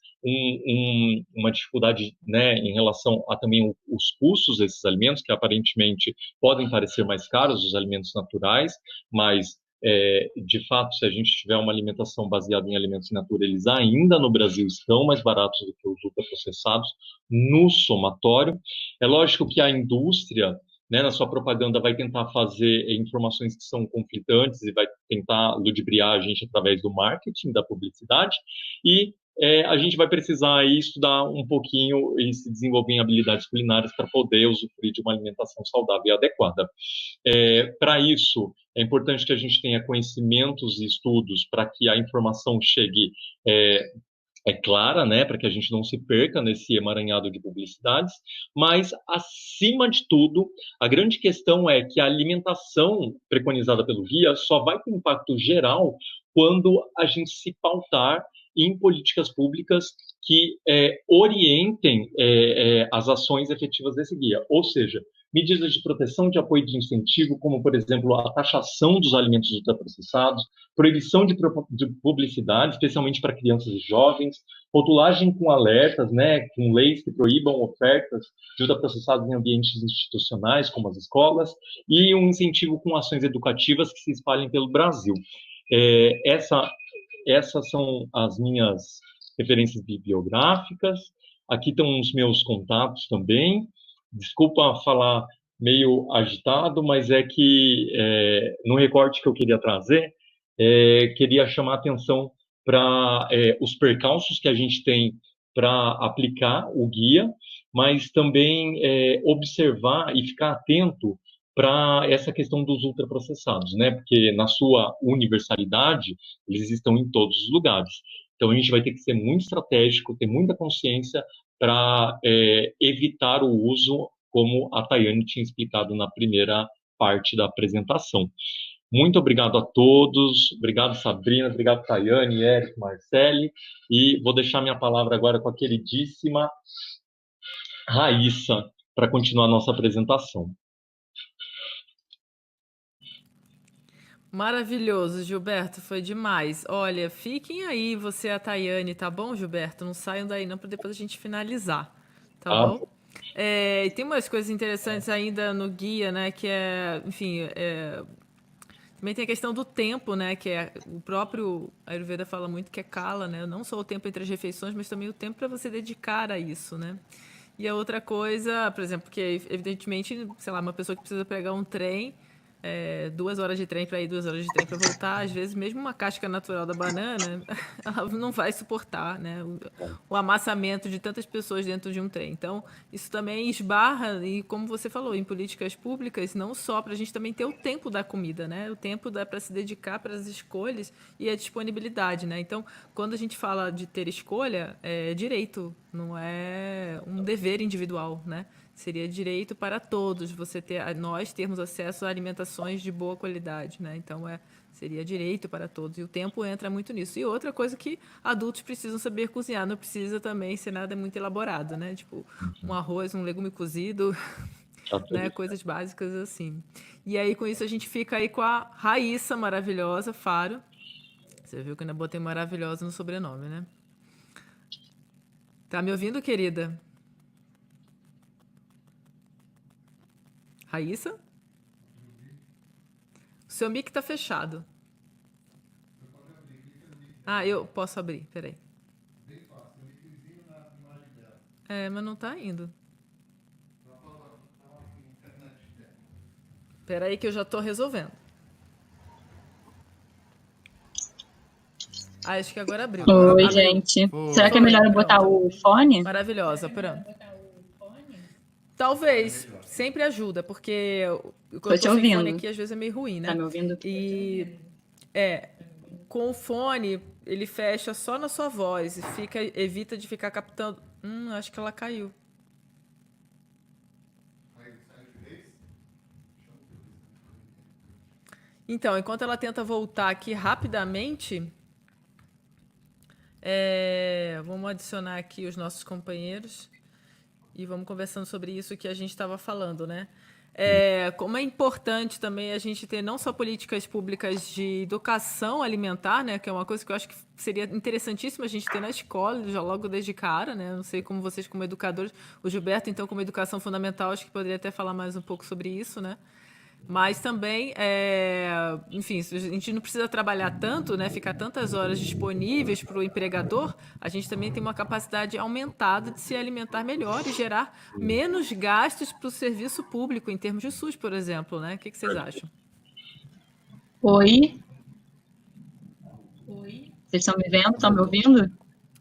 uma dificuldade, né, em relação a também os custos desses alimentos, que aparentemente podem parecer mais caros, os alimentos naturais, mas de fato, se a gente tiver uma alimentação baseada em alimentos in natura, eles ainda no Brasil estão mais baratos do que os ultraprocessados no somatório. É lógico que a indústria, né, na sua propaganda, vai tentar fazer informações que são conflitantes e vai tentar ludibriar a gente através do marketing, da publicidade, e a gente vai precisar aí estudar um pouquinho e se desenvolver em habilidades culinárias para poder usufruir de uma alimentação saudável e adequada. Para isso, é importante que a gente tenha conhecimentos e estudos para que a informação chegue clara, né, para que a gente não se perca nesse emaranhado de publicidades, mas, acima de tudo, a grande questão é que a alimentação preconizada pelo guia só vai ter impacto geral quando a gente se pautar em políticas públicas que orientem as ações efetivas desse guia, ou seja, medidas de proteção, de apoio e de incentivo, como, por exemplo, a taxação dos alimentos ultraprocessados, proibição de publicidade, especialmente para crianças e jovens, rotulagem com alertas, né, com leis que proíbam ofertas de ultraprocessados em ambientes institucionais, como as escolas, e um incentivo com ações educativas que se espalhem pelo Brasil. Essas são as minhas referências bibliográficas. Aqui estão os meus contatos também. Desculpa falar meio agitado, mas é que no recorte que eu queria trazer, queria chamar a atenção para os percalços que a gente tem para aplicar o guia, mas também observar e ficar atento para essa questão dos ultraprocessados, né? Porque na sua universalidade, eles estão em todos os lugares. Então a gente vai ter que ser muito estratégico, ter muita consciência para evitar o uso, como a Tayane tinha explicado na primeira parte da apresentação. Muito obrigado a todos, obrigado Sabrina, obrigado Tayane, Eric, Marcele, e vou deixar minha palavra agora com a queridíssima Raíssa, para continuar a nossa apresentação. Maravilhoso, Gilberto, foi demais. Olha, fiquem aí, você e a Tayane, tá bom, Gilberto? Não saiam daí não, para depois a gente finalizar, tá bom? E tem umas coisas interessantes ainda no guia, né, que enfim, também tem a questão do tempo, né, que o próprio Ayurveda fala muito que é kala, né, não só o tempo entre as refeições, mas também o tempo para você dedicar a isso, né. E a outra coisa, por exemplo, que evidentemente, sei lá, uma pessoa que precisa pegar um trem, 2 horas de trem para ir, 2 horas de trem para voltar, às vezes mesmo uma casca natural da banana, ela não vai suportar, né, o amassamento de tantas pessoas dentro de um trem. Então, isso também esbarra, e como você falou, em políticas públicas, não só para a gente também ter o tempo da comida, né, o tempo para se dedicar para as escolhas e a disponibilidade, né. Então, quando a gente fala de ter escolha, é direito, não é um dever individual, né. Seria direito para todos nós termos acesso a alimentações de boa qualidade, né? Então seria direito para todos. E o tempo entra muito nisso. E outra coisa que adultos precisam saber cozinhar, não precisa também ser nada muito elaborado, né? Tipo, um arroz, um legume cozido, Tá tudo né? certo. Coisas básicas assim. E aí, com isso, a gente fica aí com a Raíssa maravilhosa, Faro. Você viu que eu ainda botei maravilhosa no sobrenome, né? Tá me ouvindo, querida? Raíssa? O seu mic tá fechado. Ah, eu posso abrir, peraí. É, mas não tá indo. Peraí que eu já tô resolvendo. Ah, acho que agora abriu. Agora Oi, abriu. Abriu. gente. Será Foi. que é melhor eu botar Pronto. o fone? Maravilhosa, pronto. Talvez, sempre ajuda, porque quando Tô eu tô te sem fone ouvindo. aqui, às vezes é meio ruim, Tá né? me ouvindo? E é, com o fone, ele fecha só na sua voz e evita de ficar captando. Acho que ela caiu. Então, enquanto ela tenta voltar aqui rapidamente, vamos adicionar aqui os nossos companheiros e vamos conversando sobre isso que a gente estava falando, né? Como é importante também a gente ter não só políticas públicas de educação alimentar, né? Que é uma coisa que eu acho que seria interessantíssimo a gente ter na escola, já logo desde cara, né? Não sei como vocês como educadores, o Gilberto, então, como educação fundamental, acho que poderia até falar mais um pouco sobre isso, né? Mas também, enfim, a gente não precisa trabalhar tanto, né? Ficar tantas horas disponíveis para o empregador, a gente também tem uma capacidade aumentada de se alimentar melhor e gerar menos gastos para o serviço público, em termos de SUS, por exemplo, né? O que vocês acham? Oi? Vocês estão me vendo? Estão me ouvindo?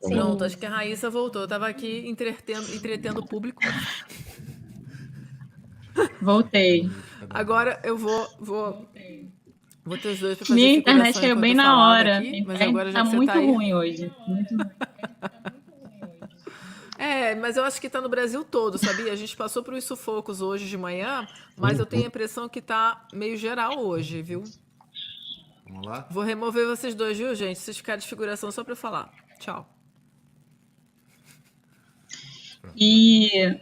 Pronto, Sim. acho que a Raíssa voltou. Eu estava aqui entretendo o público. Voltei. Agora eu vou ter os dois para fazer Minha internet figuração caiu enquanto bem eu na falava hora. aqui, A mas internet agora já tá que você está muito aí. ruim hoje. Muito ruim. Mas eu acho que está no Brasil todo, sabia? A gente passou por uns sufocos hoje de manhã, mas eu tenho a impressão que tá meio geral hoje, viu? Vamos lá? Vou remover vocês dois, viu, gente? Vocês ficarem de figuração só para eu falar. Tchau. E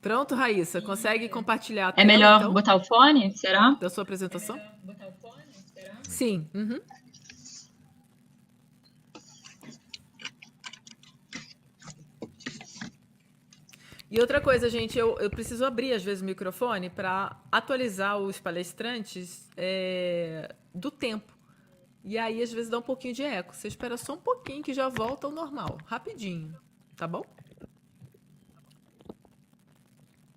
Pronto, Raíssa? Consegue compartilhar a é tela, melhor então, botar o fone? Será? da sua apresentação? Sim. Uhum. E outra coisa, gente, eu preciso abrir às vezes o microfone para atualizar os palestrantes do tempo. E aí, às vezes, dá um pouquinho de eco. Você espera só um pouquinho que já volta ao normal. Rapidinho. Tá bom?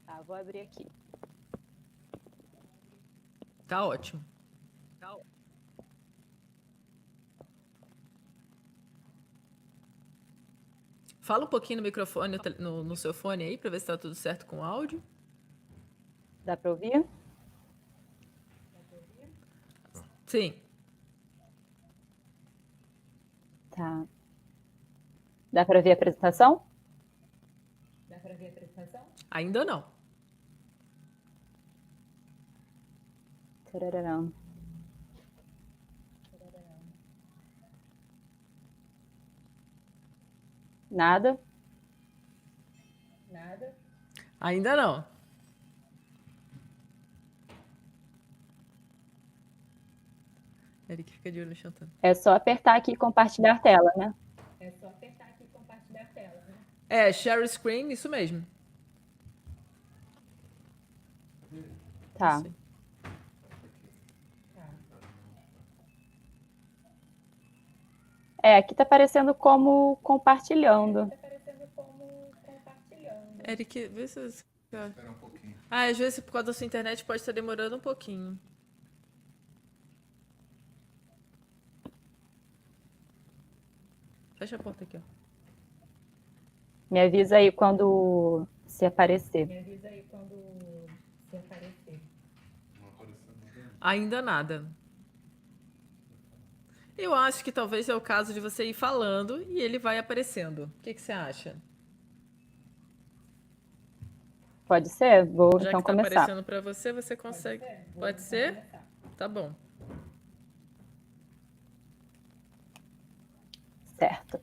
Tá, vou abrir aqui. Tá ótimo. Fala um pouquinho no microfone, no seu fone aí, para ver se tá tudo certo com o áudio. Dá para ouvir? Sim. Tá. Dá para ver a apresentação? Ainda não. Tarararã. Nada? Ainda não. Eric fica de olho no Chantan. É só apertar aqui e compartilhar tela, né? Share screen, isso mesmo. Tá. Isso aí. Aqui tá aparecendo como compartilhando. Eric, vê se... Espera um pouquinho. Às vezes por causa da sua internet pode estar demorando um pouquinho. Fecha a porta aqui, ó. Me avisa aí quando se aparecer. Ainda nada. Eu acho que talvez é o caso de você ir falando e ele vai aparecendo. O que você acha? Pode ser? Vou Já então que tá começar. aparecendo para você, você consegue. Pode ser? Tá bom. Certo.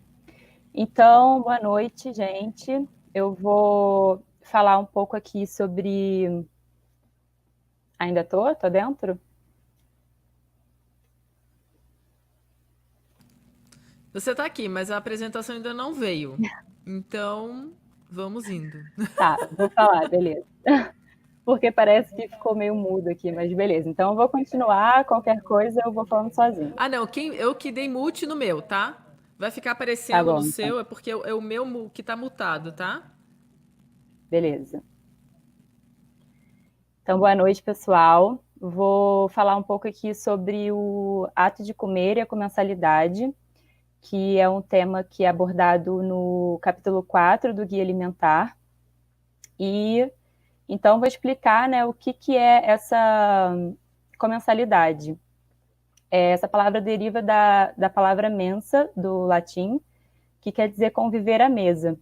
Então, boa noite, gente. Eu vou falar um pouco aqui sobre... Ainda tô? Tô dentro? Você tá aqui, mas a apresentação ainda não veio. Então, vamos indo. Tá, vou falar, beleza. Porque parece que ficou meio mudo aqui, mas beleza. Então eu vou continuar, qualquer coisa eu vou falando sozinho. Ah, não, eu que dei mute no meu, tá? Vai ficar Tá aparecendo no bom, então. seu, é porque é o meu que tá mutado, tá? Beleza. Então, boa noite, pessoal. Vou falar um pouco aqui sobre o ato de comer e a comensalidade, que é um tema que é abordado no capítulo 4 do Guia Alimentar. E então vou explicar, né, o que é essa comensalidade. Essa palavra deriva da palavra mensa, do latim, que quer dizer conviver à mesa.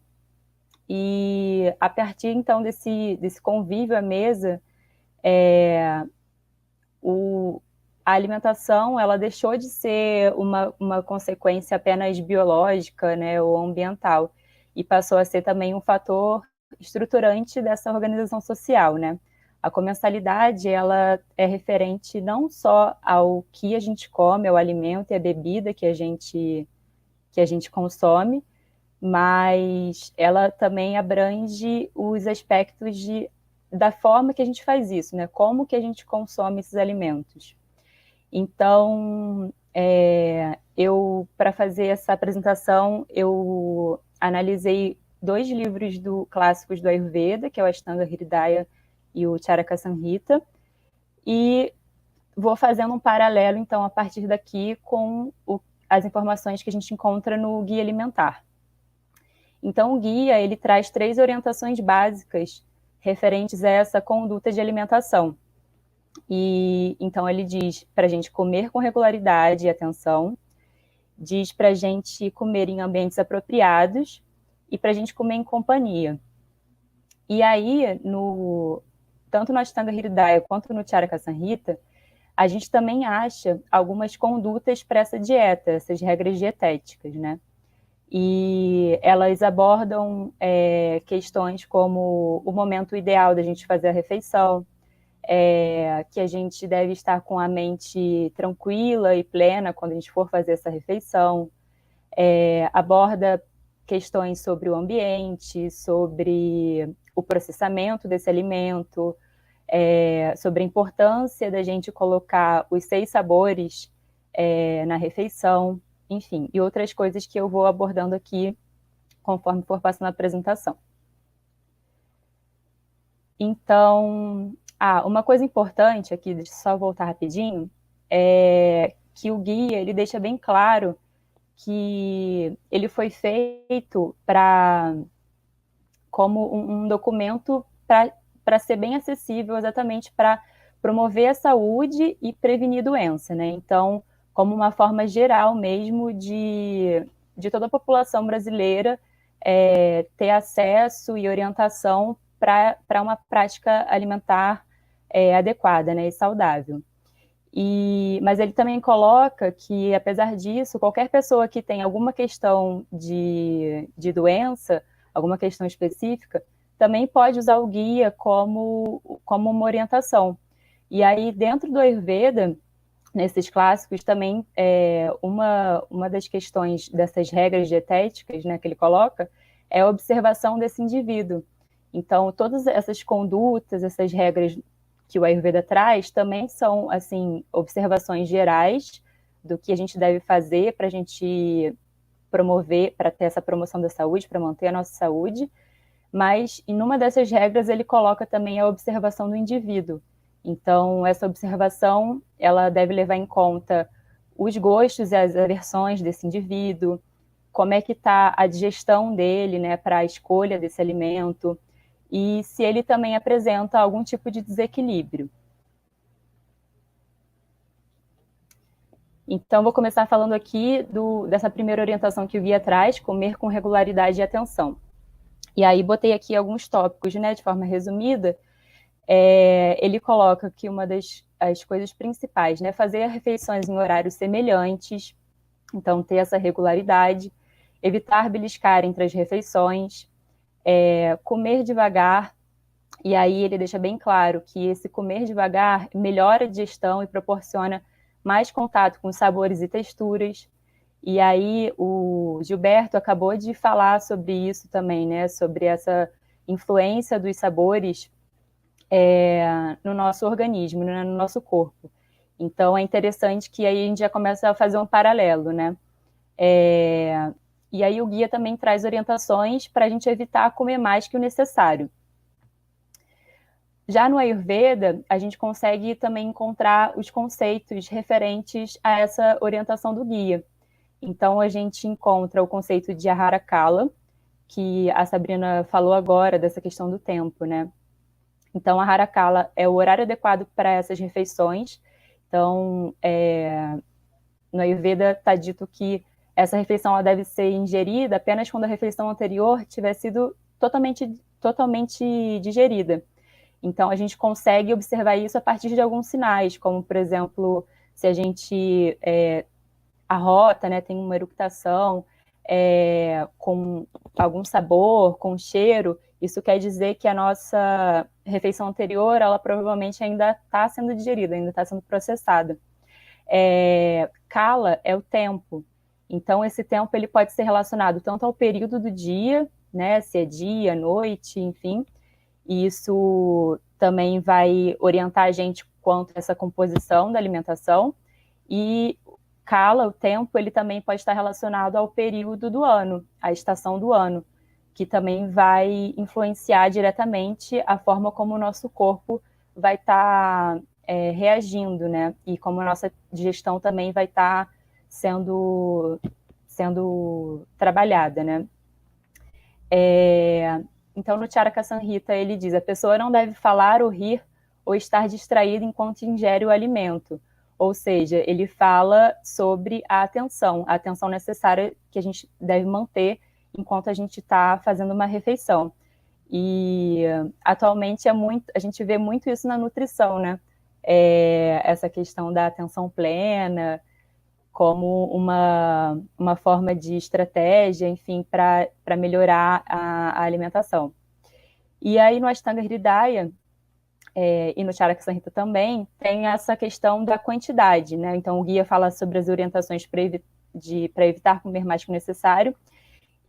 E a partir, então, desse convívio à mesa, a alimentação ela deixou de ser uma consequência apenas biológica, né, ou ambiental, e passou a ser também um fator estruturante dessa organização social, né? A comensalidade ela é referente não só ao que a gente come, ao alimento e à bebida que a gente consome, mas ela também abrange os aspectos da forma que a gente faz isso, né? Como que a gente consome esses alimentos. Então, para fazer essa apresentação, eu analisei 2 livros clássicos do Ayurveda, que é o Ashtanga Hridaya e o Charaka Samhita, e vou fazendo um paralelo, então, a partir daqui com as informações que a gente encontra no Guia Alimentar. Então, o guia ele traz 3 orientações básicas referentes a essa conduta de alimentação. E então ele diz para a gente comer com regularidade e atenção, diz para a gente comer em ambientes apropriados e para a gente comer em companhia. E aí, tanto no Ashtanga Hridaya quanto no Charaka Samhita, a gente também acha algumas condutas para essa dieta, essas regras dietéticas, né? E elas abordam questões como o momento ideal da gente fazer a refeição, que a gente deve estar com a mente tranquila e plena quando a gente for fazer essa refeição, aborda questões sobre o ambiente, sobre o processamento desse alimento, sobre a importância da gente colocar os 6 sabores na refeição, enfim, e outras coisas que eu vou abordando aqui conforme for passando a apresentação. Então, uma coisa importante aqui, deixa eu só voltar rapidinho, é que o guia ele deixa bem claro que ele foi feito como um documento para ser bem acessível, exatamente para promover a saúde e prevenir doença, né? Então, como uma forma geral mesmo de toda a população brasileira ter acesso e orientação para uma prática alimentar adequada, né, e saudável. Mas ele também coloca que, apesar disso, qualquer pessoa que tem alguma questão de doença, alguma questão específica, também pode usar o guia como uma orientação. E aí, dentro do Ayurveda, nesses clássicos, também uma das questões dessas regras dietéticas, né, que ele coloca, é a observação desse indivíduo. Então, todas essas condutas, essas regras que o Ayurveda traz, também são, assim, observações gerais do que a gente deve fazer para a gente promover, para ter essa promoção da saúde, para manter a nossa saúde, mas em uma dessas regras ele coloca também a observação do indivíduo. Então, essa observação, ela deve levar em conta os gostos e as aversões desse indivíduo, como é que está a digestão dele, né, para a escolha desse alimento, e se ele também apresenta algum tipo de desequilíbrio. Então, vou começar falando aqui dessa primeira orientação que o guia traz, comer com regularidade e atenção. E aí, botei aqui alguns tópicos, né, de forma resumida. Ele coloca que uma das coisas principais, né, fazer refeições em horários semelhantes, então ter essa regularidade, evitar beliscar entre as refeições, comer devagar, E aí ele deixa bem claro que esse comer devagar melhora a digestão e proporciona mais contato com sabores e texturas. E aí o Gilberto acabou de falar sobre isso também, né? Sobre essa influência dos sabores no nosso organismo, né? No nosso corpo. Então é interessante que aí a gente já começa a fazer um paralelo, né? E aí o guia também traz orientações para a gente evitar comer mais que o necessário. Já no Ayurveda, a gente consegue também encontrar os conceitos referentes a essa orientação do guia. Então, a gente encontra o conceito de Ahara Kala, que a Sabrina falou agora, dessa questão do tempo, né? Então, Ahara Kala é o horário adequado para essas refeições. Então, no Ayurveda está dito que essa refeição ela deve ser ingerida apenas quando a refeição anterior tiver sido totalmente digerida. Então, a gente consegue observar isso a partir de alguns sinais, como, por exemplo, se a gente arrota, né, tem uma eructação com algum sabor, com cheiro, isso quer dizer que a nossa refeição anterior, ela provavelmente ainda está sendo digerida, ainda está sendo processada. Kala é o tempo. Então, esse tempo ele pode ser relacionado tanto ao período do dia, né, se é dia, noite, enfim, e isso também vai orientar a gente quanto a essa composição da alimentação. E Kala, o tempo, ele também pode estar relacionado ao período do ano, à estação do ano, que também vai influenciar diretamente a forma como o nosso corpo vai estar reagindo, né? E como a nossa digestão também vai estar sendo trabalhada, né? Então, no Charaka Samhita, ele diz: a pessoa não deve falar ou rir ou estar distraída enquanto ingere o alimento. Ou seja, ele fala sobre a atenção necessária que a gente deve manter enquanto a gente está fazendo uma refeição. E atualmente a gente vê muito isso na nutrição, né? Essa questão da atenção plena como uma forma de estratégia, enfim, para melhorar a alimentação. E aí no Ashtanga Hridaya e no Charaka Samhita também tem essa questão da quantidade, né? Então o guia fala sobre as orientações para evitar comer mais que o necessário.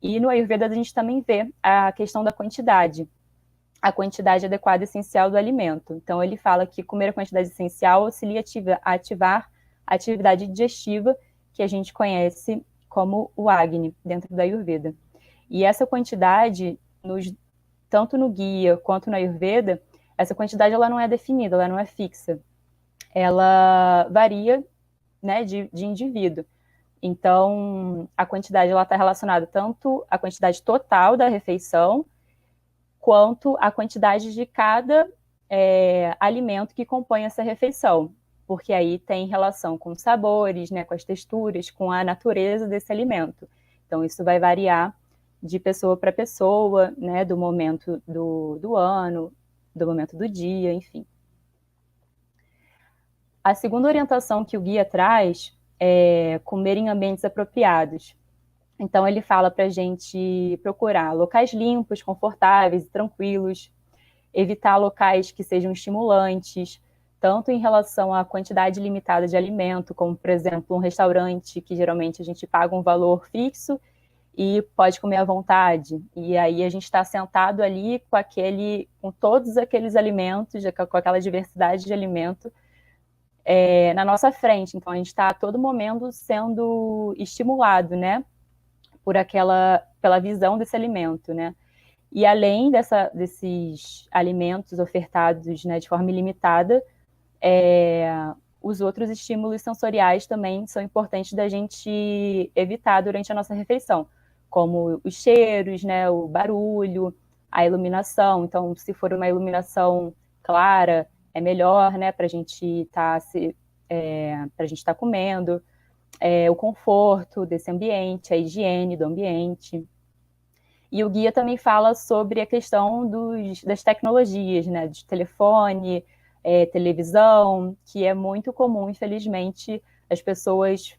E no Ayurveda a gente também vê a questão da quantidade, a quantidade adequada e essencial do alimento. Então ele fala que comer a quantidade essencial auxilia a ativar a atividade digestiva que a gente conhece como o Agni, dentro da Ayurveda. E essa quantidade, tanto no guia quanto na Ayurveda, essa quantidade ela não é definida, ela não é fixa. Ela varia, né, de indivíduo. Então, a quantidade está relacionada tanto à quantidade total da refeição, quanto à quantidade de cada alimento que compõe essa refeição, porque aí tem relação com os sabores, né, com as texturas, com a natureza desse alimento. Então, isso vai variar de pessoa para pessoa, né, do momento do ano, do momento do dia, enfim. A segunda orientação que o guia traz é comer em ambientes apropriados. Então, ele fala para a gente procurar locais limpos, confortáveis e tranquilos, evitar locais que sejam estimulantes, tanto em relação à quantidade limitada de alimento, como, por exemplo, um restaurante que geralmente a gente paga um valor fixo e pode comer à vontade. E aí a gente está sentado ali com todos aqueles alimentos, com aquela diversidade de alimento na nossa frente. Então, a gente está a todo momento sendo estimulado, né, pela visão desse alimento, né? E além desses alimentos ofertados, né, de forma ilimitada, os outros estímulos sensoriais também são importantes da gente evitar durante a nossa refeição, como os cheiros, né, o barulho, a iluminação. Então, se for uma iluminação clara, é melhor, né, para a gente estar comendo, o conforto desse ambiente, a higiene do ambiente. E o guia também fala sobre a questão das tecnologias, né, de telefone, televisão, que é muito comum, infelizmente, as pessoas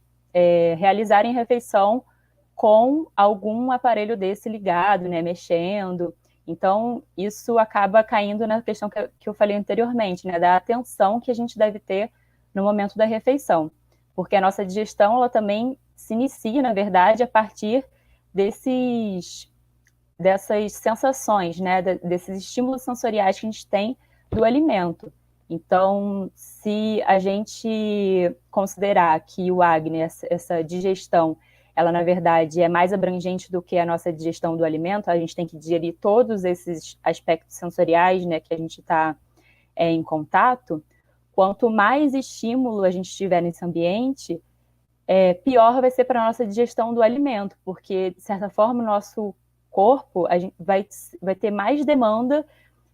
realizarem refeição com algum aparelho desse ligado, né, mexendo. Então, isso acaba caindo na questão que eu falei anteriormente, né, da atenção que a gente deve ter no momento da refeição. Porque a nossa digestão, ela também se inicia, na verdade, a partir dessas sensações, né, desses estímulos sensoriais que a gente tem do alimento. Então, se a gente considerar que o Agni, essa digestão, ela, na verdade, é mais abrangente do que a nossa digestão do alimento, a gente tem que digerir todos esses aspectos sensoriais, né, que a gente está em contato. Quanto mais estímulo a gente tiver nesse ambiente, pior vai ser para a nossa digestão do alimento, porque, de certa forma, o nosso corpo a gente vai ter mais demanda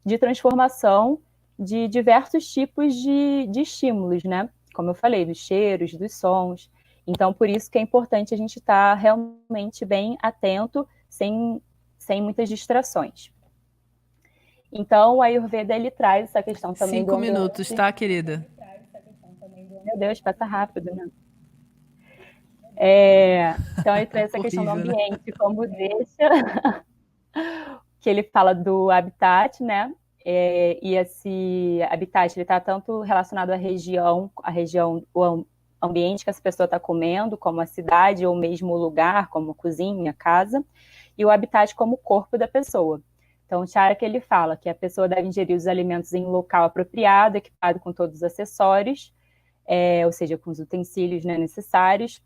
de transformação de diversos tipos de estímulos, né? Como eu falei, dos cheiros, dos sons. Então, por isso que é importante a gente estar realmente bem atento, sem muitas distrações. Então, o Ayurveda, ele traz essa questão também 5 minutos, tá, querida? Meu Deus, passa rápido, né? Então, ele traz essa questão do Horrível, né? ambiente, como deixa, que ele fala do habitat, né? E esse habitat, ele está tanto relacionado à região, o ambiente que essa pessoa está comendo, como a cidade, ou mesmo o lugar, como a cozinha, a casa, e o habitat como o corpo da pessoa. Então, o Charaka, ele fala que a pessoa deve ingerir os alimentos em um local apropriado, equipado com todos os acessórios, ou seja, com os utensílios, né, necessários,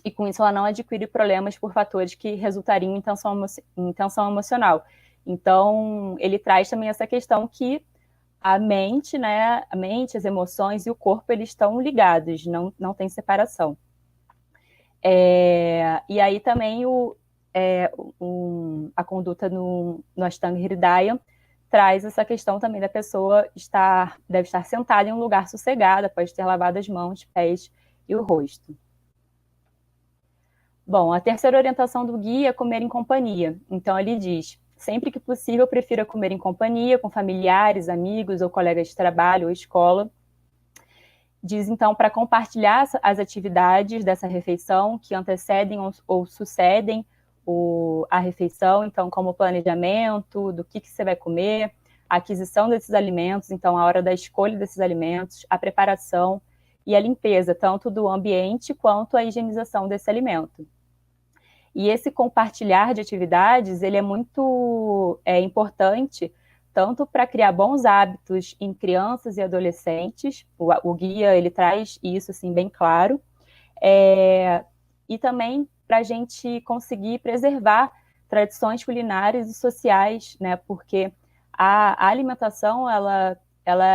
e com isso ela não adquire problemas por fatores que resultariam em tensão emocional. Então, ele traz também essa questão que a mente, né, as emoções e o corpo, eles estão ligados, não tem separação. E aí também a conduta no Ashtanga Hridaya traz essa questão também da pessoa deve estar sentada em um lugar sossegado, após ter lavado as mãos, pés e o rosto. Bom, a terceira orientação do guia é comer em companhia. Então, ele diz: sempre que possível, prefira comer em companhia, com familiares, amigos ou colegas de trabalho ou escola. Diz, então, para compartilhar as atividades dessa refeição que antecedem ou sucedem a refeição, então, como o planejamento do que você vai comer, a aquisição desses alimentos, então, a hora da escolha desses alimentos, a preparação e a limpeza, tanto do ambiente quanto a higienização desse alimento. E esse compartilhar de atividades, ele é muito importante, tanto para criar bons hábitos em crianças e adolescentes, o guia, ele traz isso, assim, bem claro, e também para a gente conseguir preservar tradições culinárias e sociais, né, porque a alimentação, ela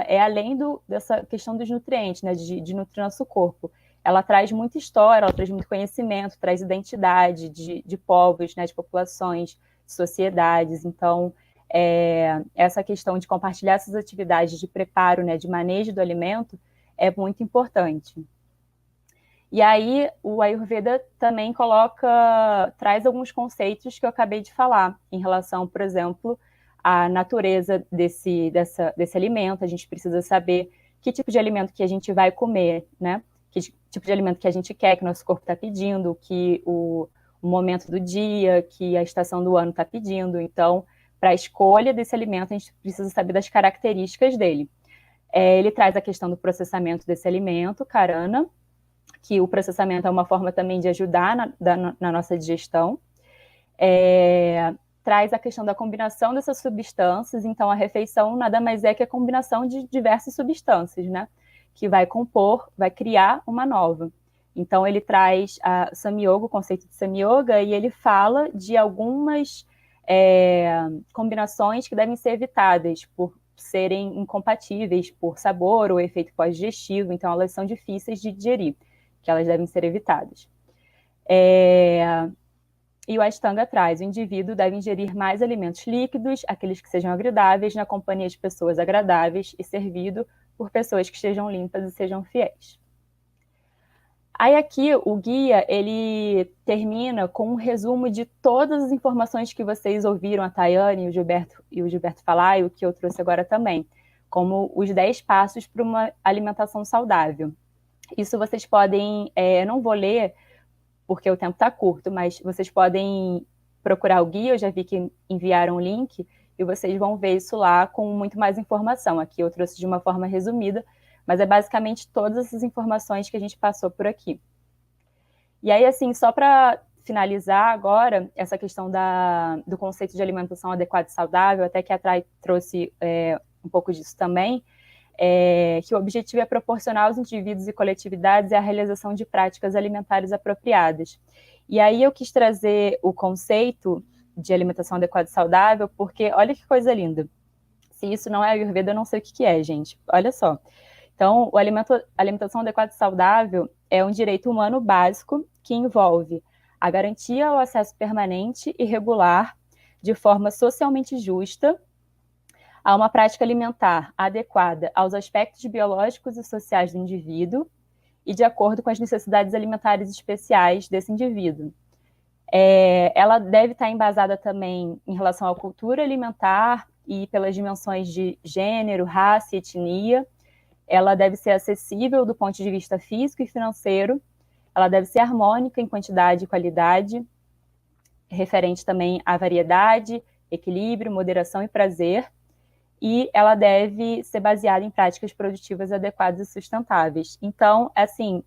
é além dessa questão dos nutrientes, né, de nutrir nosso corpo. Ela traz muita história, ela traz muito conhecimento, traz identidade de povos, né, de populações, de sociedades. Então, essa questão de compartilhar essas atividades de preparo, né, de manejo do alimento, é muito importante. E aí, o Ayurveda também traz alguns conceitos que eu acabei de falar, em relação, por exemplo, à natureza desse alimento. A gente precisa saber que tipo de alimento que a gente vai comer, né? Que tipo de alimento que a gente quer, que nosso corpo está pedindo, que o momento do dia, que a estação do ano está pedindo. Então, para a escolha desse alimento, a gente precisa saber das características dele. Ele traz a questão do processamento desse alimento, Karana, que o processamento é uma forma também de ajudar na nossa digestão. Traz a questão da combinação dessas substâncias, então a refeição nada mais é que a combinação de diversas substâncias, né? Que vai criar uma nova. Então, ele traz a Samyoga, o conceito de Samyoga, e ele fala de algumas combinações que devem ser evitadas por serem incompatíveis por sabor ou efeito pós-digestivo, então elas são difíceis de digerir, que elas devem ser evitadas. E o Ashtanga traz: o indivíduo deve ingerir mais alimentos líquidos, aqueles que sejam agradáveis, na companhia de pessoas agradáveis e servido por pessoas que estejam limpas e sejam fiéis. Aí aqui o guia, ele termina com um resumo de todas as informações que vocês ouviram a Tayane e o Gilberto falar, e o que eu trouxe agora também, como os 10 passos para uma alimentação saudável. Isso vocês podem, não vou ler, porque o tempo está curto, mas vocês podem procurar o guia, eu já vi que enviaram o link, e vocês vão ver isso lá com muito mais informação. Aqui eu trouxe de uma forma resumida, mas é basicamente todas essas informações que a gente passou por aqui. E aí, assim, só para finalizar agora, essa questão do conceito de alimentação adequada e saudável, até que a Thay trouxe um pouco disso também, que o objetivo é proporcionar aos indivíduos e coletividades a realização de práticas alimentares apropriadas. E aí eu quis trazer o conceito de alimentação adequada e saudável, porque olha que coisa linda. Se isso não é Ayurveda, eu não sei o que é, gente. Olha só. Então, a alimentação adequada e saudável é um direito humano básico que envolve a garantia ao acesso permanente e regular, de forma socialmente justa, a uma prática alimentar adequada aos aspectos biológicos e sociais do indivíduo e de acordo com as necessidades alimentares especiais desse indivíduo. Ela deve estar embasada também em relação à cultura alimentar e pelas dimensões de gênero, raça e etnia. Ela deve ser acessível do ponto de vista físico e financeiro. Ela deve ser harmônica em quantidade e qualidade, referente também à variedade, equilíbrio, moderação e prazer. E ela deve ser baseada em práticas produtivas adequadas e sustentáveis. Então, assim,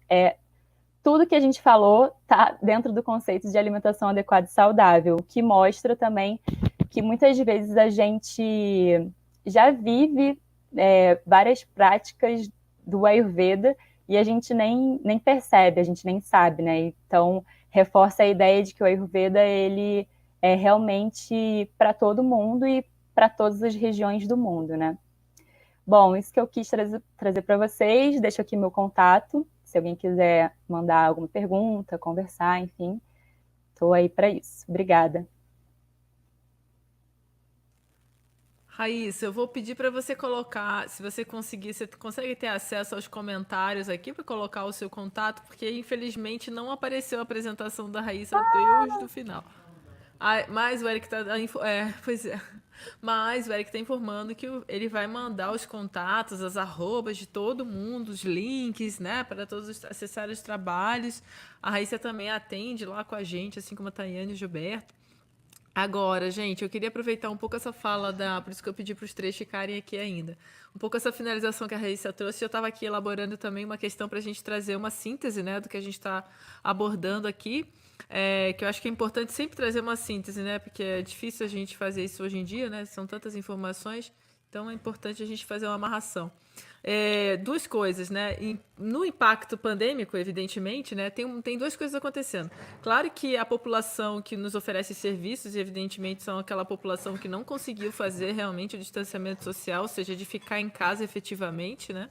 tudo que a gente falou está dentro do conceito de alimentação adequada e saudável, o que mostra também que muitas vezes a gente já vive várias práticas do Ayurveda e a gente nem percebe, a gente nem sabe, né? Então, reforça a ideia de que o Ayurveda ele é realmente para todo mundo e para todas as regiões do mundo, né? Bom, isso que eu quis trazer para vocês. Deixo aqui meu contato, se alguém quiser mandar alguma pergunta, conversar, enfim, estou aí para isso. Obrigada. Raíssa, eu vou pedir para você colocar, se você conseguir, você consegue ter acesso aos comentários aqui para colocar o seu contato, porque infelizmente não apareceu a apresentação da Raíssa desde o final. Mas o Eric tá, pois é. Mas o Eric está informando que ele vai mandar os contatos, as arrobas de todo mundo, os links, né, para todos acessar os trabalhos. A Raíssa também atende lá com a gente, assim como a Tayane e o Gilberto. Agora, gente, eu queria aproveitar um pouco essa fala por isso que eu pedi para os três ficarem aqui ainda. Um pouco essa finalização que a Raíssa trouxe, eu estava aqui elaborando também uma questão para a gente trazer uma síntese, né, do que a gente está abordando aqui, que eu acho que é importante sempre trazer uma síntese, né, porque é difícil a gente fazer isso hoje em dia, né, são tantas informações, então é importante a gente fazer uma amarração. Duas coisas, né? No impacto pandêmico, evidentemente, né, tem duas coisas acontecendo. Claro que a população que nos oferece serviços, evidentemente, são aquela população que não conseguiu fazer realmente o distanciamento social, ou seja, de ficar em casa efetivamente, né?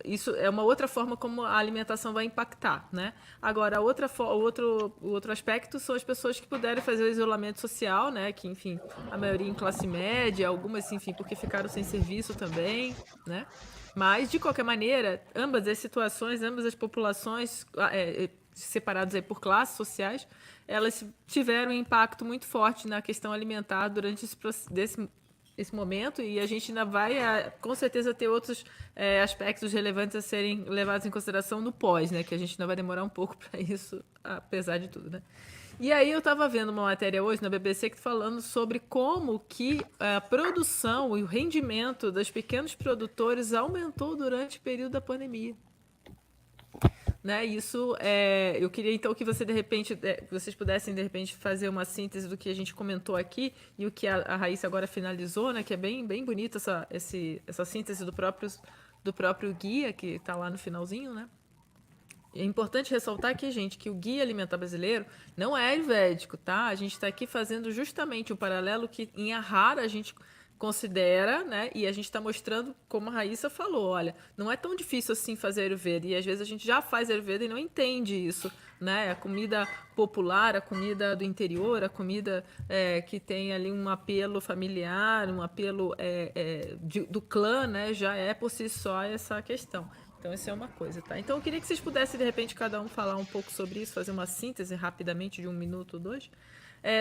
Isso é uma outra forma como a alimentação vai impactar, né? Agora, o outro aspecto são as pessoas que puderam fazer o isolamento social, né? Que, enfim, a maioria em classe média, algumas, enfim, porque ficaram sem serviço também, né? Mas, de qualquer maneira, ambas as situações, ambas as populações separadas aí por classes sociais, elas tiveram um impacto muito forte na questão alimentar durante esse momento, e a gente ainda vai, com certeza, ter outros aspectos relevantes a serem levados em consideração no pós, né? Que a gente ainda vai demorar um pouco para isso, apesar de tudo, né? E aí eu estava vendo uma matéria hoje na BBC que falando sobre como que a produção e o rendimento dos pequenos produtores aumentou durante o período da pandemia. Né? Isso eu queria então que você vocês pudessem de repente fazer uma síntese do que a gente comentou aqui e o que a Raíssa agora finalizou, né? Que é bem bonita essa síntese do próprio guia que está lá no finalzinho, né? É importante ressaltar aqui, gente, que o Guia Alimentar Brasileiro não é ayurvédico, tá? A gente está aqui fazendo justamente o paralelo que em Ahara a gente considera, né? E a gente está mostrando, como a Raíssa falou, olha, não é tão difícil assim fazer Ayurveda. E às vezes a gente já faz Ayurveda e não entende isso, né? A comida popular, a comida do interior, a comida que tem ali um apelo familiar, um apelo do clã, né? Já é por si só essa questão. Então, isso é uma coisa, tá? Então, eu queria que vocês pudessem, de repente, cada um falar um pouco sobre isso, fazer uma síntese rapidamente de 1 minuto ou 2,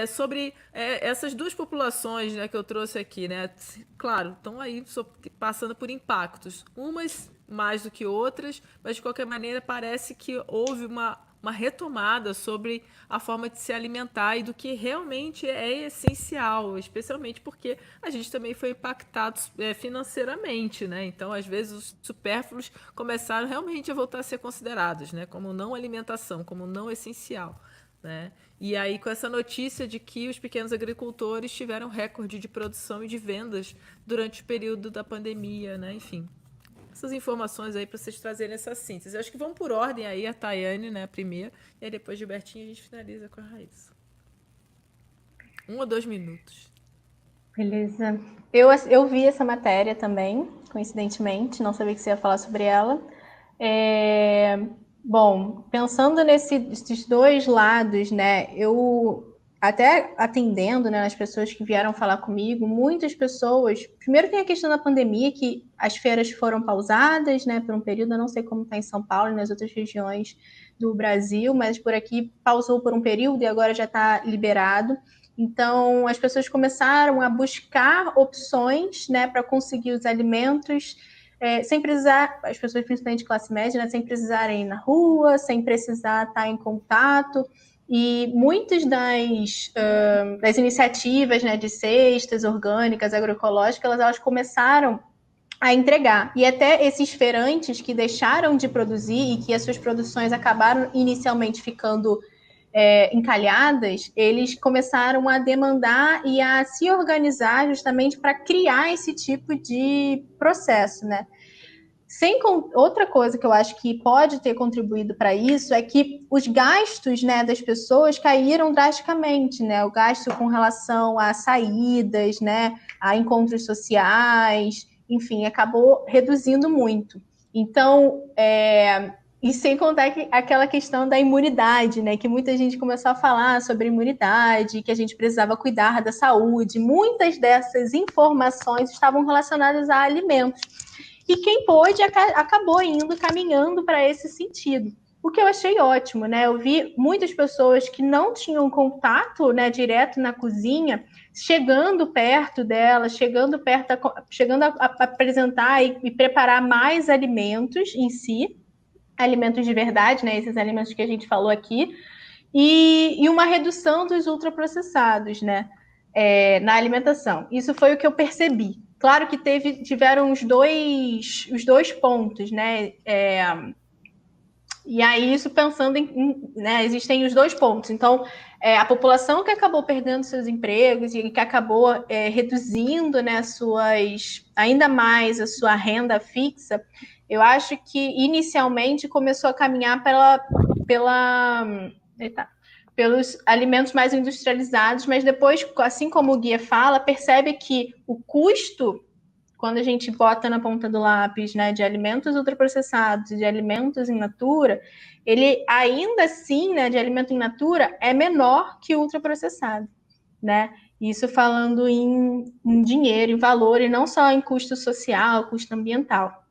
sobre essas duas populações, né, que eu trouxe aqui, né? Claro, estão aí passando por impactos, umas mais do que outras, mas, de qualquer maneira, parece que houve uma retomada sobre a forma de se alimentar e do que realmente é essencial, especialmente porque a gente também foi impactado financeiramente, né? Então, às vezes, os supérfluos começaram realmente a voltar a ser considerados, né? Como não alimentação, como não essencial, né? E aí, com essa notícia de que os pequenos agricultores tiveram recorde de produção e de vendas durante o período da pandemia, né? Enfim, essas informações aí para vocês trazerem essa síntese. Eu acho que vamos por ordem aí, a Tayane, né, a primeira, e aí depois de Bertinho a gente finaliza com a Raíssa. 1 ou 2 minutos. Beleza. Eu vi essa matéria também, coincidentemente, não sabia que você ia falar sobre ela. Bom, pensando nesses dois lados, né, eu até atendendo, né, as pessoas que vieram falar comigo, muitas pessoas. Primeiro tem a questão da pandemia, que as feiras foram pausadas, né, por um período. Eu não sei como está em São Paulo e nas outras regiões do Brasil, mas por aqui pausou por um período e agora já está liberado. Então, as pessoas começaram a buscar opções, né, para conseguir os alimentos, sem precisar, as pessoas principalmente de classe média, né, sem precisarem ir na rua, sem precisar estar em contato. E muitas das iniciativas, né, de cestas orgânicas, agroecológicas, elas começaram a entregar. E até esses feirantes que deixaram de produzir e que as suas produções acabaram inicialmente ficando encalhadas, eles começaram a demandar e a se organizar justamente para criar esse tipo de processo, né? Outra coisa que eu acho que pode ter contribuído para isso é que os gastos, né, das pessoas caíram drasticamente, né? O gasto com relação a saídas, né, a encontros sociais, enfim, acabou reduzindo muito. Então, e sem contar aquela questão da imunidade, né? Que muita gente começou a falar sobre imunidade, que a gente precisava cuidar da saúde. Muitas dessas informações estavam relacionadas a alimentos. E quem pôde acabou caminhando para esse sentido. O que eu achei ótimo, né? Eu vi muitas pessoas que não tinham contato, né, direto na cozinha, chegando perto dela, chegando a apresentar e preparar mais alimentos em si, alimentos de verdade, né? Esses alimentos que a gente falou aqui, e uma redução dos ultraprocessados, né? Na alimentação. Isso foi o que eu percebi. Claro que tiveram os dois pontos, né? E aí, isso pensando né, existem os dois pontos. Então, a população que acabou perdendo seus empregos e que acabou reduzindo, né, ainda mais a sua renda fixa, eu acho que inicialmente começou a caminhar pelos alimentos mais industrializados, mas depois, assim como o guia fala, percebe que o custo, quando a gente bota na ponta do lápis, né, de alimentos ultraprocessados e de alimentos in natura, ele ainda assim, né, de alimento in natura, é menor que o ultraprocessado, né? Isso falando em dinheiro, em valor, e não só em custo social, custo ambiental.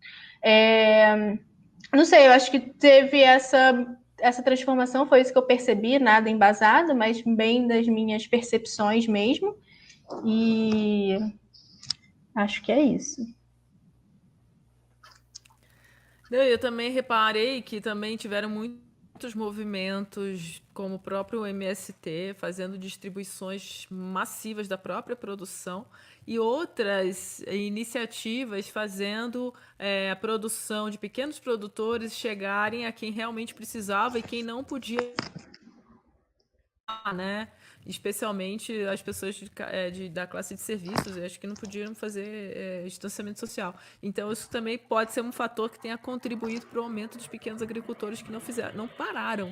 Não sei, eu acho que teve essa transformação, foi isso que eu percebi, nada embasado, mas bem das minhas percepções mesmo. E acho que é isso. Eu também reparei que também tiveram muitos movimentos, como o próprio MST, fazendo distribuições massivas da própria produção e outras iniciativas fazendo a produção de pequenos produtores chegarem a quem realmente precisava e quem não podia, né? Especialmente as pessoas da classe de serviços, eu acho que não podiam fazer distanciamento social. Então, isso também pode ser um fator que tenha contribuído para o aumento dos pequenos agricultores que não pararam.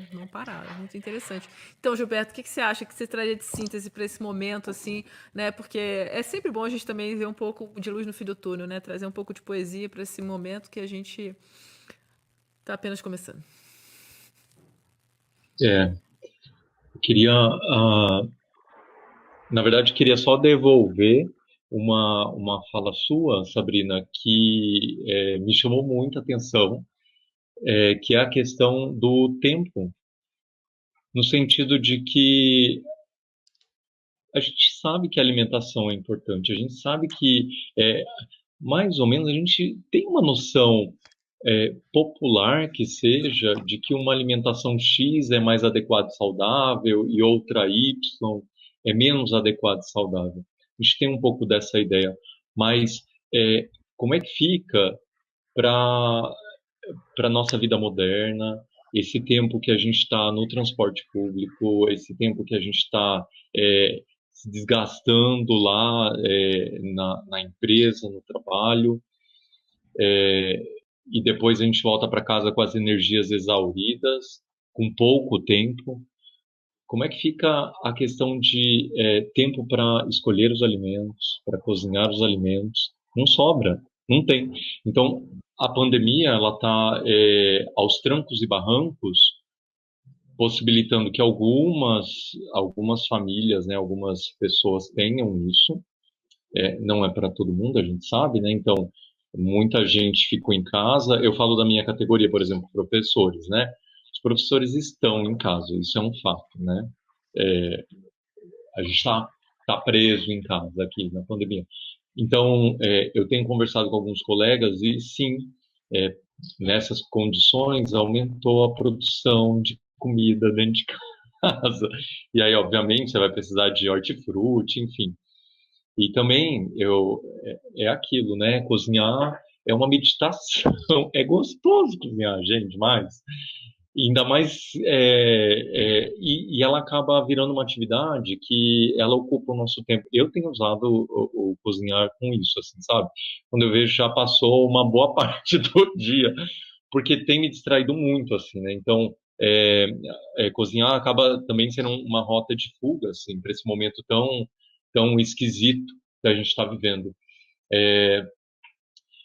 Muito interessante. Então, Gilberto, o que você acha que você traria de síntese para esse momento, assim, né? Porque é sempre bom a gente também ver um pouco de luz no fim do túnel, né? Trazer um pouco de poesia para esse momento que a gente está apenas começando. Eu queria, na verdade, queria só devolver uma fala sua, Sabrina, que me chamou muita atenção, que é a questão do tempo, no sentido de que a gente sabe que a alimentação é importante, a gente sabe que, mais ou menos, a gente tem uma noção popular que seja, de que uma alimentação X é mais adequada e saudável e outra Y é menos adequada e saudável. A gente tem um pouco dessa ideia, mas como é que fica para a nossa vida moderna, esse tempo que a gente está no transporte público, esse tempo que a gente está se desgastando lá na empresa, no trabalho, e depois a gente volta para casa com as energias exauridas, com pouco tempo. Como é que fica a questão de tempo para escolher os alimentos, para cozinhar os alimentos? Não sobra, não tem. Então, a pandemia ela está aos trancos e barrancos, possibilitando que algumas famílias, né, algumas pessoas tenham isso. Não é para todo mundo, a gente sabe, né? Então, muita gente ficou em casa. Eu falo da minha categoria, por exemplo, professores, né? Os professores estão em casa, isso é um fato, né? A gente tá preso em casa aqui na pandemia. Então, eu tenho conversado com alguns colegas e, sim, nessas condições, aumentou a produção de comida dentro de casa. E aí, obviamente, você vai precisar de hortifruti, enfim. E também é aquilo, né? Cozinhar é uma meditação. É gostoso cozinhar, gente, demais. E ainda mais, e ela acaba virando uma atividade que ela ocupa o nosso tempo. Eu tenho usado o cozinhar com isso, assim, sabe? Quando eu vejo já passou uma boa parte do dia, porque tem me distraído muito, assim, né? Então, cozinhar acaba também sendo uma rota de fuga, assim, para esse momento tão esquisito que a gente está vivendo.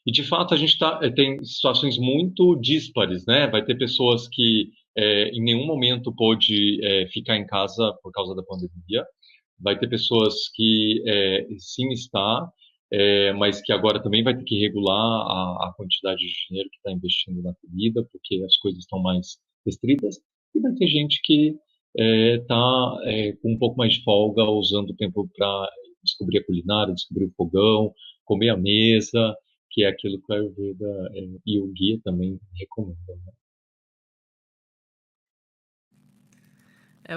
E, de fato, a gente tem situações muito díspares, né? Vai ter pessoas que em nenhum momento pôde ficar em casa por causa da pandemia. Vai ter pessoas que sim está, mas que agora também vai ter que regular a quantidade de dinheiro que está investindo na comida, porque as coisas estão mais restritas. E vai ter gente que está com um pouco mais de folga, usando o tempo para descobrir a culinária, descobrir o fogão, comer à mesa, que é aquilo que a Ayurveda e o guia também recomendam, né?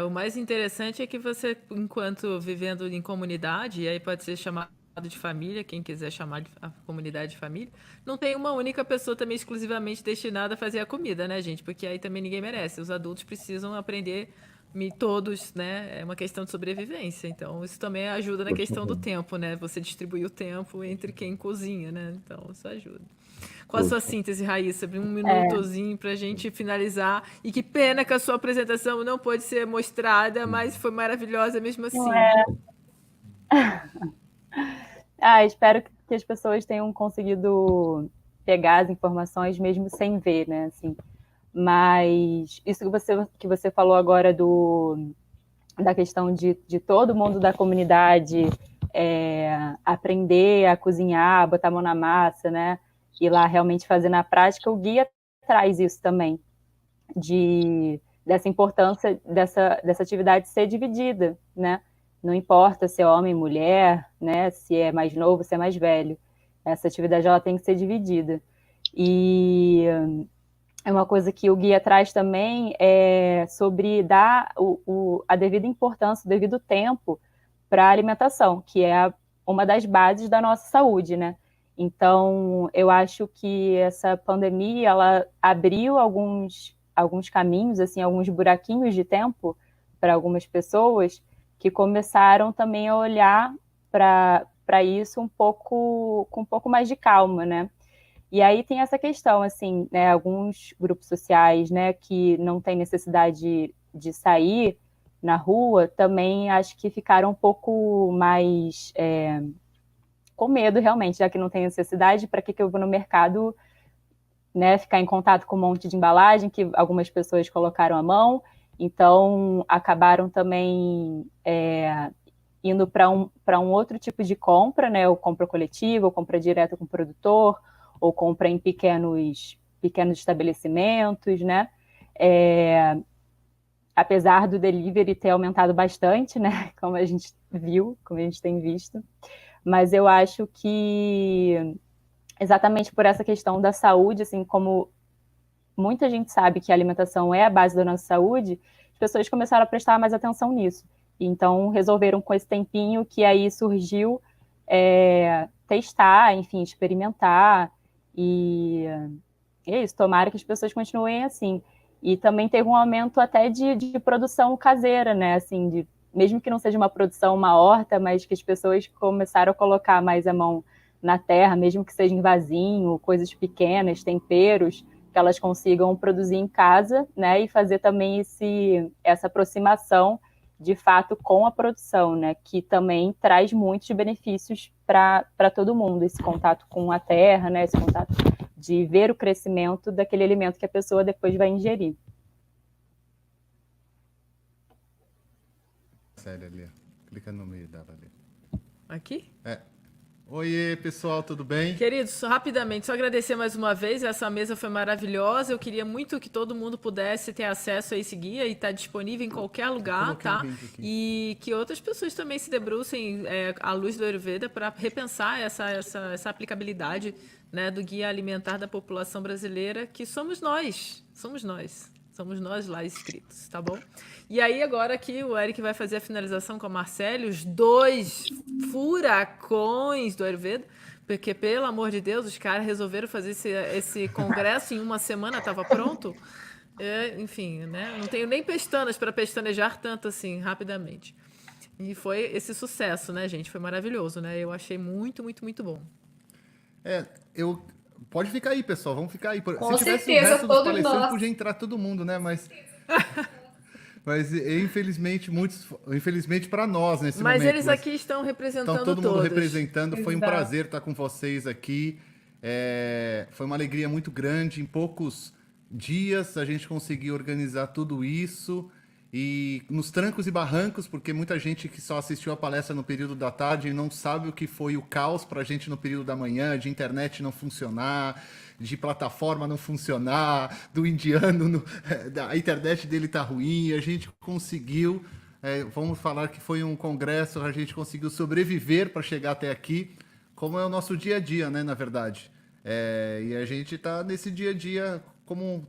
O mais interessante é que você, enquanto vivendo em comunidade, e aí pode ser chamado de família, quem quiser chamar de a comunidade de família, não tem uma única pessoa também exclusivamente destinada a fazer a comida, né, gente? Porque aí também ninguém merece. Os adultos precisam aprender todos, né? É uma questão de sobrevivência. Então, isso também ajuda na Por questão do favor, tempo, né? Você distribuir o tempo entre quem cozinha, né? Então, isso ajuda. Qual a por sua favor. síntese, Raíssa? Um minutozinho para a gente finalizar. E que pena que a sua apresentação não pôde ser mostrada, mas foi maravilhosa mesmo Não assim. é? Espero que as pessoas tenham conseguido pegar as informações mesmo sem ver, né? Assim, mas isso que você falou agora da questão de todo mundo da comunidade aprender a cozinhar, botar a mão na massa, né? Ir lá realmente fazer na prática, o guia traz isso também, dessa importância dessa atividade ser dividida, né? Não importa se é homem, mulher, né? Se é mais novo, se é mais velho. Essa atividade ela tem que ser dividida. E é uma coisa que o guia traz também sobre dar a devida importância, o devido tempo para a alimentação, que é uma das bases da nossa saúde, né? Então, eu acho que essa pandemia, ela abriu alguns caminhos, assim, alguns buraquinhos de tempo para algumas pessoas que começaram também a olhar para isso com um pouco mais de calma, né? E aí tem essa questão, assim, né, alguns grupos sociais, né, que não têm necessidade de sair na rua, também acho que ficaram um pouco mais com medo, realmente, já que não tem necessidade, para que eu vou no mercado, né, ficar em contato com um monte de embalagem que algumas pessoas colocaram à mão, então acabaram também indo para um outro tipo de compra, né, ou compra coletiva, ou compra direta com o produtor, ou compra em pequenos estabelecimentos, né? Apesar do delivery ter aumentado bastante, né? Como a gente viu, como a gente tem visto, mas eu acho que exatamente por essa questão da saúde, assim, como muita gente sabe que a alimentação é a base da nossa saúde, as pessoas começaram a prestar mais atenção nisso. Então, resolveram com esse tempinho que aí surgiu testar, enfim, experimentar, e é isso, tomara que as pessoas continuem assim. E também teve um aumento até de produção caseira, né, assim, mesmo que não seja uma produção, uma horta, mas que as pessoas começaram a colocar mais a mão na terra, mesmo que seja em vasinho, coisas pequenas, temperos, que elas consigam produzir em casa, né, e fazer também essa aproximação de fato com a produção, né, que também traz muitos benefícios para todo mundo, esse contato com a terra, né, esse contato de ver o crescimento daquele alimento que a pessoa depois vai ingerir. Sério ali, clica no meio dela ali. Aqui? Oiê, pessoal, tudo bem? Queridos, rapidamente, só agradecer mais uma vez. Essa mesa foi maravilhosa. Eu queria muito que todo mundo pudesse ter acesso a esse guia e está disponível em qualquer lugar, tá? E que outras pessoas também se debrucem à luz do Ayurveda para repensar essa aplicabilidade, né, do guia alimentar da população brasileira, que somos nós. Somos nós lá inscritos, tá bom? E aí, agora aqui, o Eric vai fazer a finalização com a Marcele, os 2 furacões do Ayurveda, porque, pelo amor de Deus, os caras resolveram fazer esse congresso em uma semana, estava pronto. Enfim, né? Não tenho nem pestanas para pestanejar tanto assim, rapidamente. E foi esse sucesso, né, gente? Foi maravilhoso, né? Eu achei muito, muito, muito bom. Pode ficar aí, pessoal, vamos ficar aí. Com Se tivesse certeza, o resto dos todos palestrantes, nós. podia entrar todo mundo, né? Mas infelizmente para nós nesse Mas momento. eles aqui estão representando todo mundo todos. representando. Foi um Exato. prazer estar com vocês aqui. Foi uma alegria muito grande. Em poucos dias a gente conseguiu organizar tudo isso. E nos trancos e barrancos, porque muita gente que só assistiu a palestra no período da tarde não sabe o que foi o caos para a gente no período da manhã, de internet não funcionar, de plataforma não funcionar, do indiano, a internet dele tá ruim, a gente conseguiu, vamos falar que foi um congresso, a gente conseguiu sobreviver para chegar até aqui, como é o nosso dia a dia, né, na verdade. E a gente tá nesse dia a dia como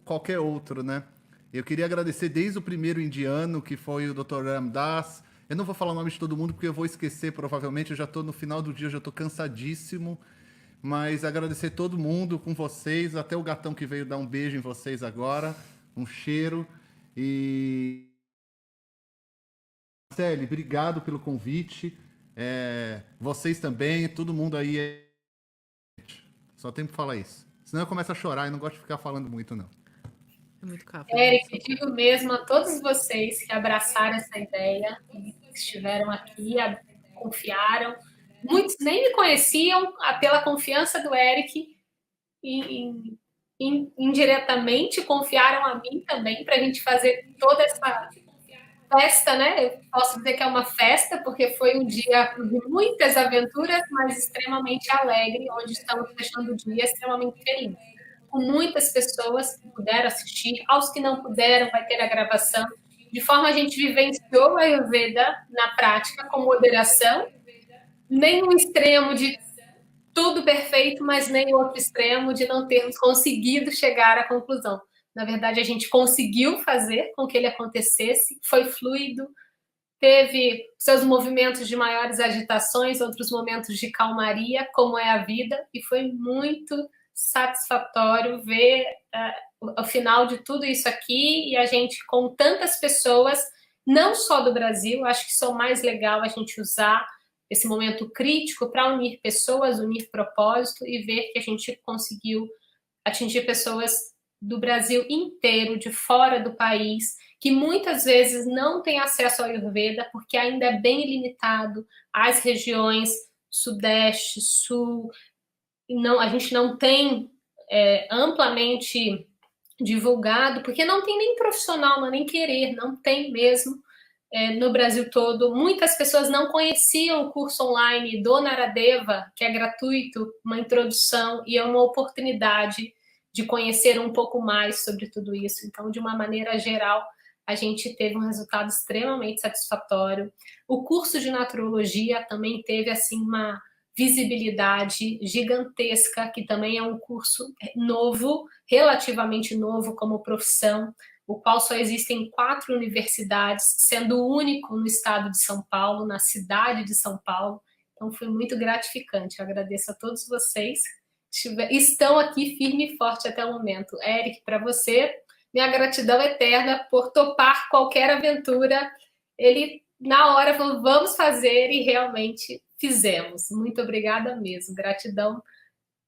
qualquer outro, né? Eu queria agradecer desde o primeiro indiano, que foi o Dr. Ram Dass. Eu não vou falar o nome de todo mundo, porque eu vou esquecer, provavelmente. Eu já estou no final do dia, eu já estou cansadíssimo. Mas agradecer todo mundo com vocês, até o gatão que veio dar um beijo em vocês agora, um cheiro. E... Marcele, obrigado pelo convite. Vocês também, todo mundo aí. Só tem que falar isso. Senão eu começo a chorar e não gosto de ficar falando muito, não. É muito café. Eric, digo mesmo a todos vocês que abraçaram essa ideia, que estiveram aqui, confiaram. Muitos nem me conheciam pela confiança do Eric e indiretamente confiaram a mim também para a gente fazer toda essa festa, né? Eu posso dizer que é uma festa, porque foi um dia de muitas aventuras, mas extremamente alegre, onde estamos fechando o dia extremamente feliz. Com muitas pessoas que puderam assistir, aos que não puderam, vai ter a gravação. De forma a gente vivenciou a Ayurveda na prática, com moderação, nem um extremo de tudo perfeito, mas nem o outro extremo de não termos conseguido chegar à conclusão. Na verdade, a gente conseguiu fazer com que ele acontecesse, foi fluido, teve seus movimentos de maiores agitações, outros momentos de calmaria, como é a vida, e foi muito satisfatório ver o final de tudo isso aqui e a gente com tantas pessoas, não só do Brasil, acho que isso é o mais legal, a gente usar esse momento crítico para unir pessoas, unir propósito e ver que a gente conseguiu atingir pessoas do Brasil inteiro, de fora do país, que muitas vezes não têm acesso ao Ayurveda porque ainda é bem limitado às regiões Sudeste, Sul. Não, a gente não tem amplamente divulgado, porque não tem nem profissional, não nem querer, não tem mesmo no Brasil todo. Muitas pessoas não conheciam o curso online do Naradeva, que é gratuito, uma introdução e é uma oportunidade de conhecer um pouco mais sobre tudo isso. Então, de uma maneira geral, a gente teve um resultado extremamente satisfatório. O curso de naturologia também teve assim uma visibilidade gigantesca, que também é um curso novo, relativamente novo como profissão, o qual só existe em 4 universidades, sendo o único no estado de São Paulo, na cidade de São Paulo. Então, foi muito gratificante. Eu agradeço a todos vocês que estão aqui firme e forte até o momento. Eric, para você, minha gratidão eterna por topar qualquer aventura. Ele, na hora, falou, vamos fazer, e realmente fizemos. Muito obrigada mesmo. Gratidão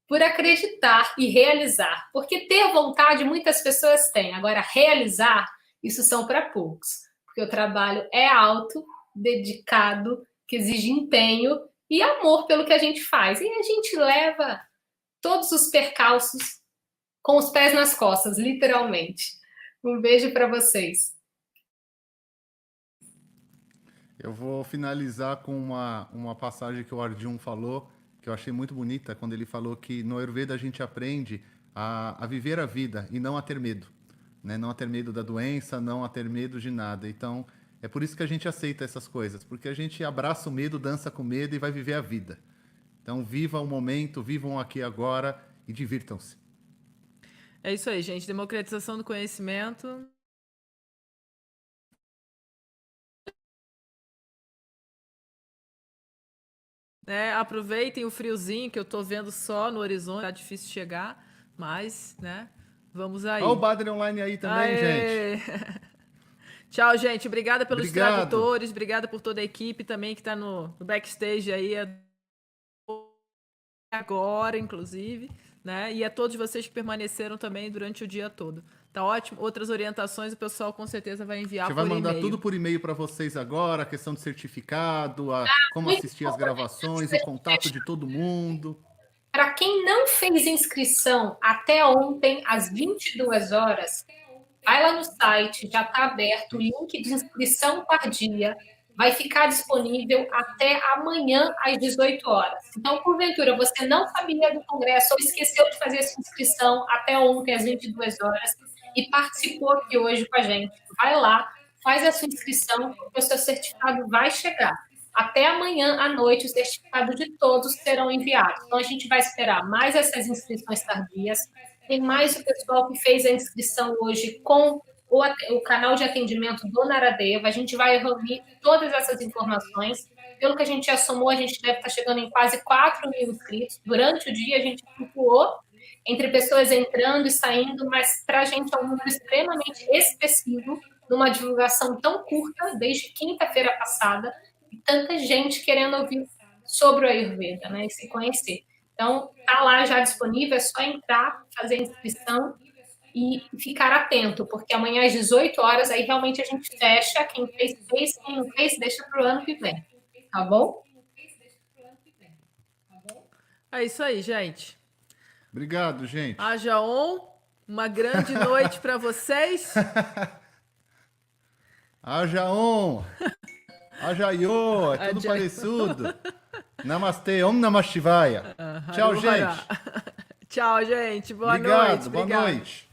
por acreditar e realizar. Porque ter vontade, muitas pessoas têm. Agora, realizar, isso são para poucos. Porque o trabalho é alto, dedicado, que exige empenho e amor pelo que a gente faz. E a gente leva todos os percalços com os pés nas costas, literalmente. Um beijo para vocês. Eu vou finalizar com uma passagem que o Arjun falou, que eu achei muito bonita, quando ele falou que no Ayurveda a gente aprende a viver a vida e não a ter medo, né? Não a ter medo da doença, não a ter medo de nada. Então, é por isso que a gente aceita essas coisas, porque a gente abraça o medo, dança com medo e vai viver a vida. Então, viva o momento, vivam aqui e agora e divirtam-se. É isso aí, gente. Democratização do conhecimento. Aproveitem o friozinho que eu tô vendo só no horizonte. Tá difícil chegar, mas, né? Vamos aí. Olha o Badre Online aí também, gente. Tchau, gente. Obrigada pelos Obrigado. tradutores. Obrigada por toda a equipe também que tá no backstage aí agora, inclusive, né? E a todos vocês que permaneceram também durante o dia todo. Tá ótimo. Outras orientações o pessoal com certeza vai enviar por e-mail. Você vai mandar e-mail. tudo por e-mail para vocês agora, a questão de certificado, como assistir as gravações, o contato de todo mundo. Para quem não fez inscrição até ontem, às 22 horas, vai lá no site, já está aberto o link de inscrição tardia. Vai ficar disponível até amanhã, às 18 horas. Então, porventura, você não sabia do congresso ou esqueceu de fazer essa inscrição até ontem, às 22 horas, e participou aqui hoje com a gente. Vai lá, faz a sua inscrição, porque o seu certificado vai chegar. Até amanhã à noite, os certificados de todos serão enviados. Então, a gente vai esperar mais essas inscrições tardias. Tem mais o pessoal que fez a inscrição hoje com o canal de atendimento do Naradeva. A gente vai reunir todas essas informações. Pelo que a gente já somou, a gente deve estar chegando em quase 4 mil inscritos. Durante o dia, a gente flutuou entre pessoas entrando e saindo, mas para a gente é um número extremamente expressivo, numa divulgação tão curta, desde quinta-feira passada, e tanta gente querendo ouvir sobre o Ayurveda, né, e se conhecer. Então, está lá já disponível, é só entrar, fazer a inscrição e ficar atento, porque amanhã às 18 horas, aí realmente a gente fecha, quem fez, quem não fez, deixa para o ano que vem, tá bom? É isso aí, gente. Obrigado, gente. Haja uma grande noite para vocês. Haja haja yo, é tudo parecido. Namastê, Om Namah Shivaya. Tchau, gente. Tchau, gente. Boa Obrigado, noite. boa noite.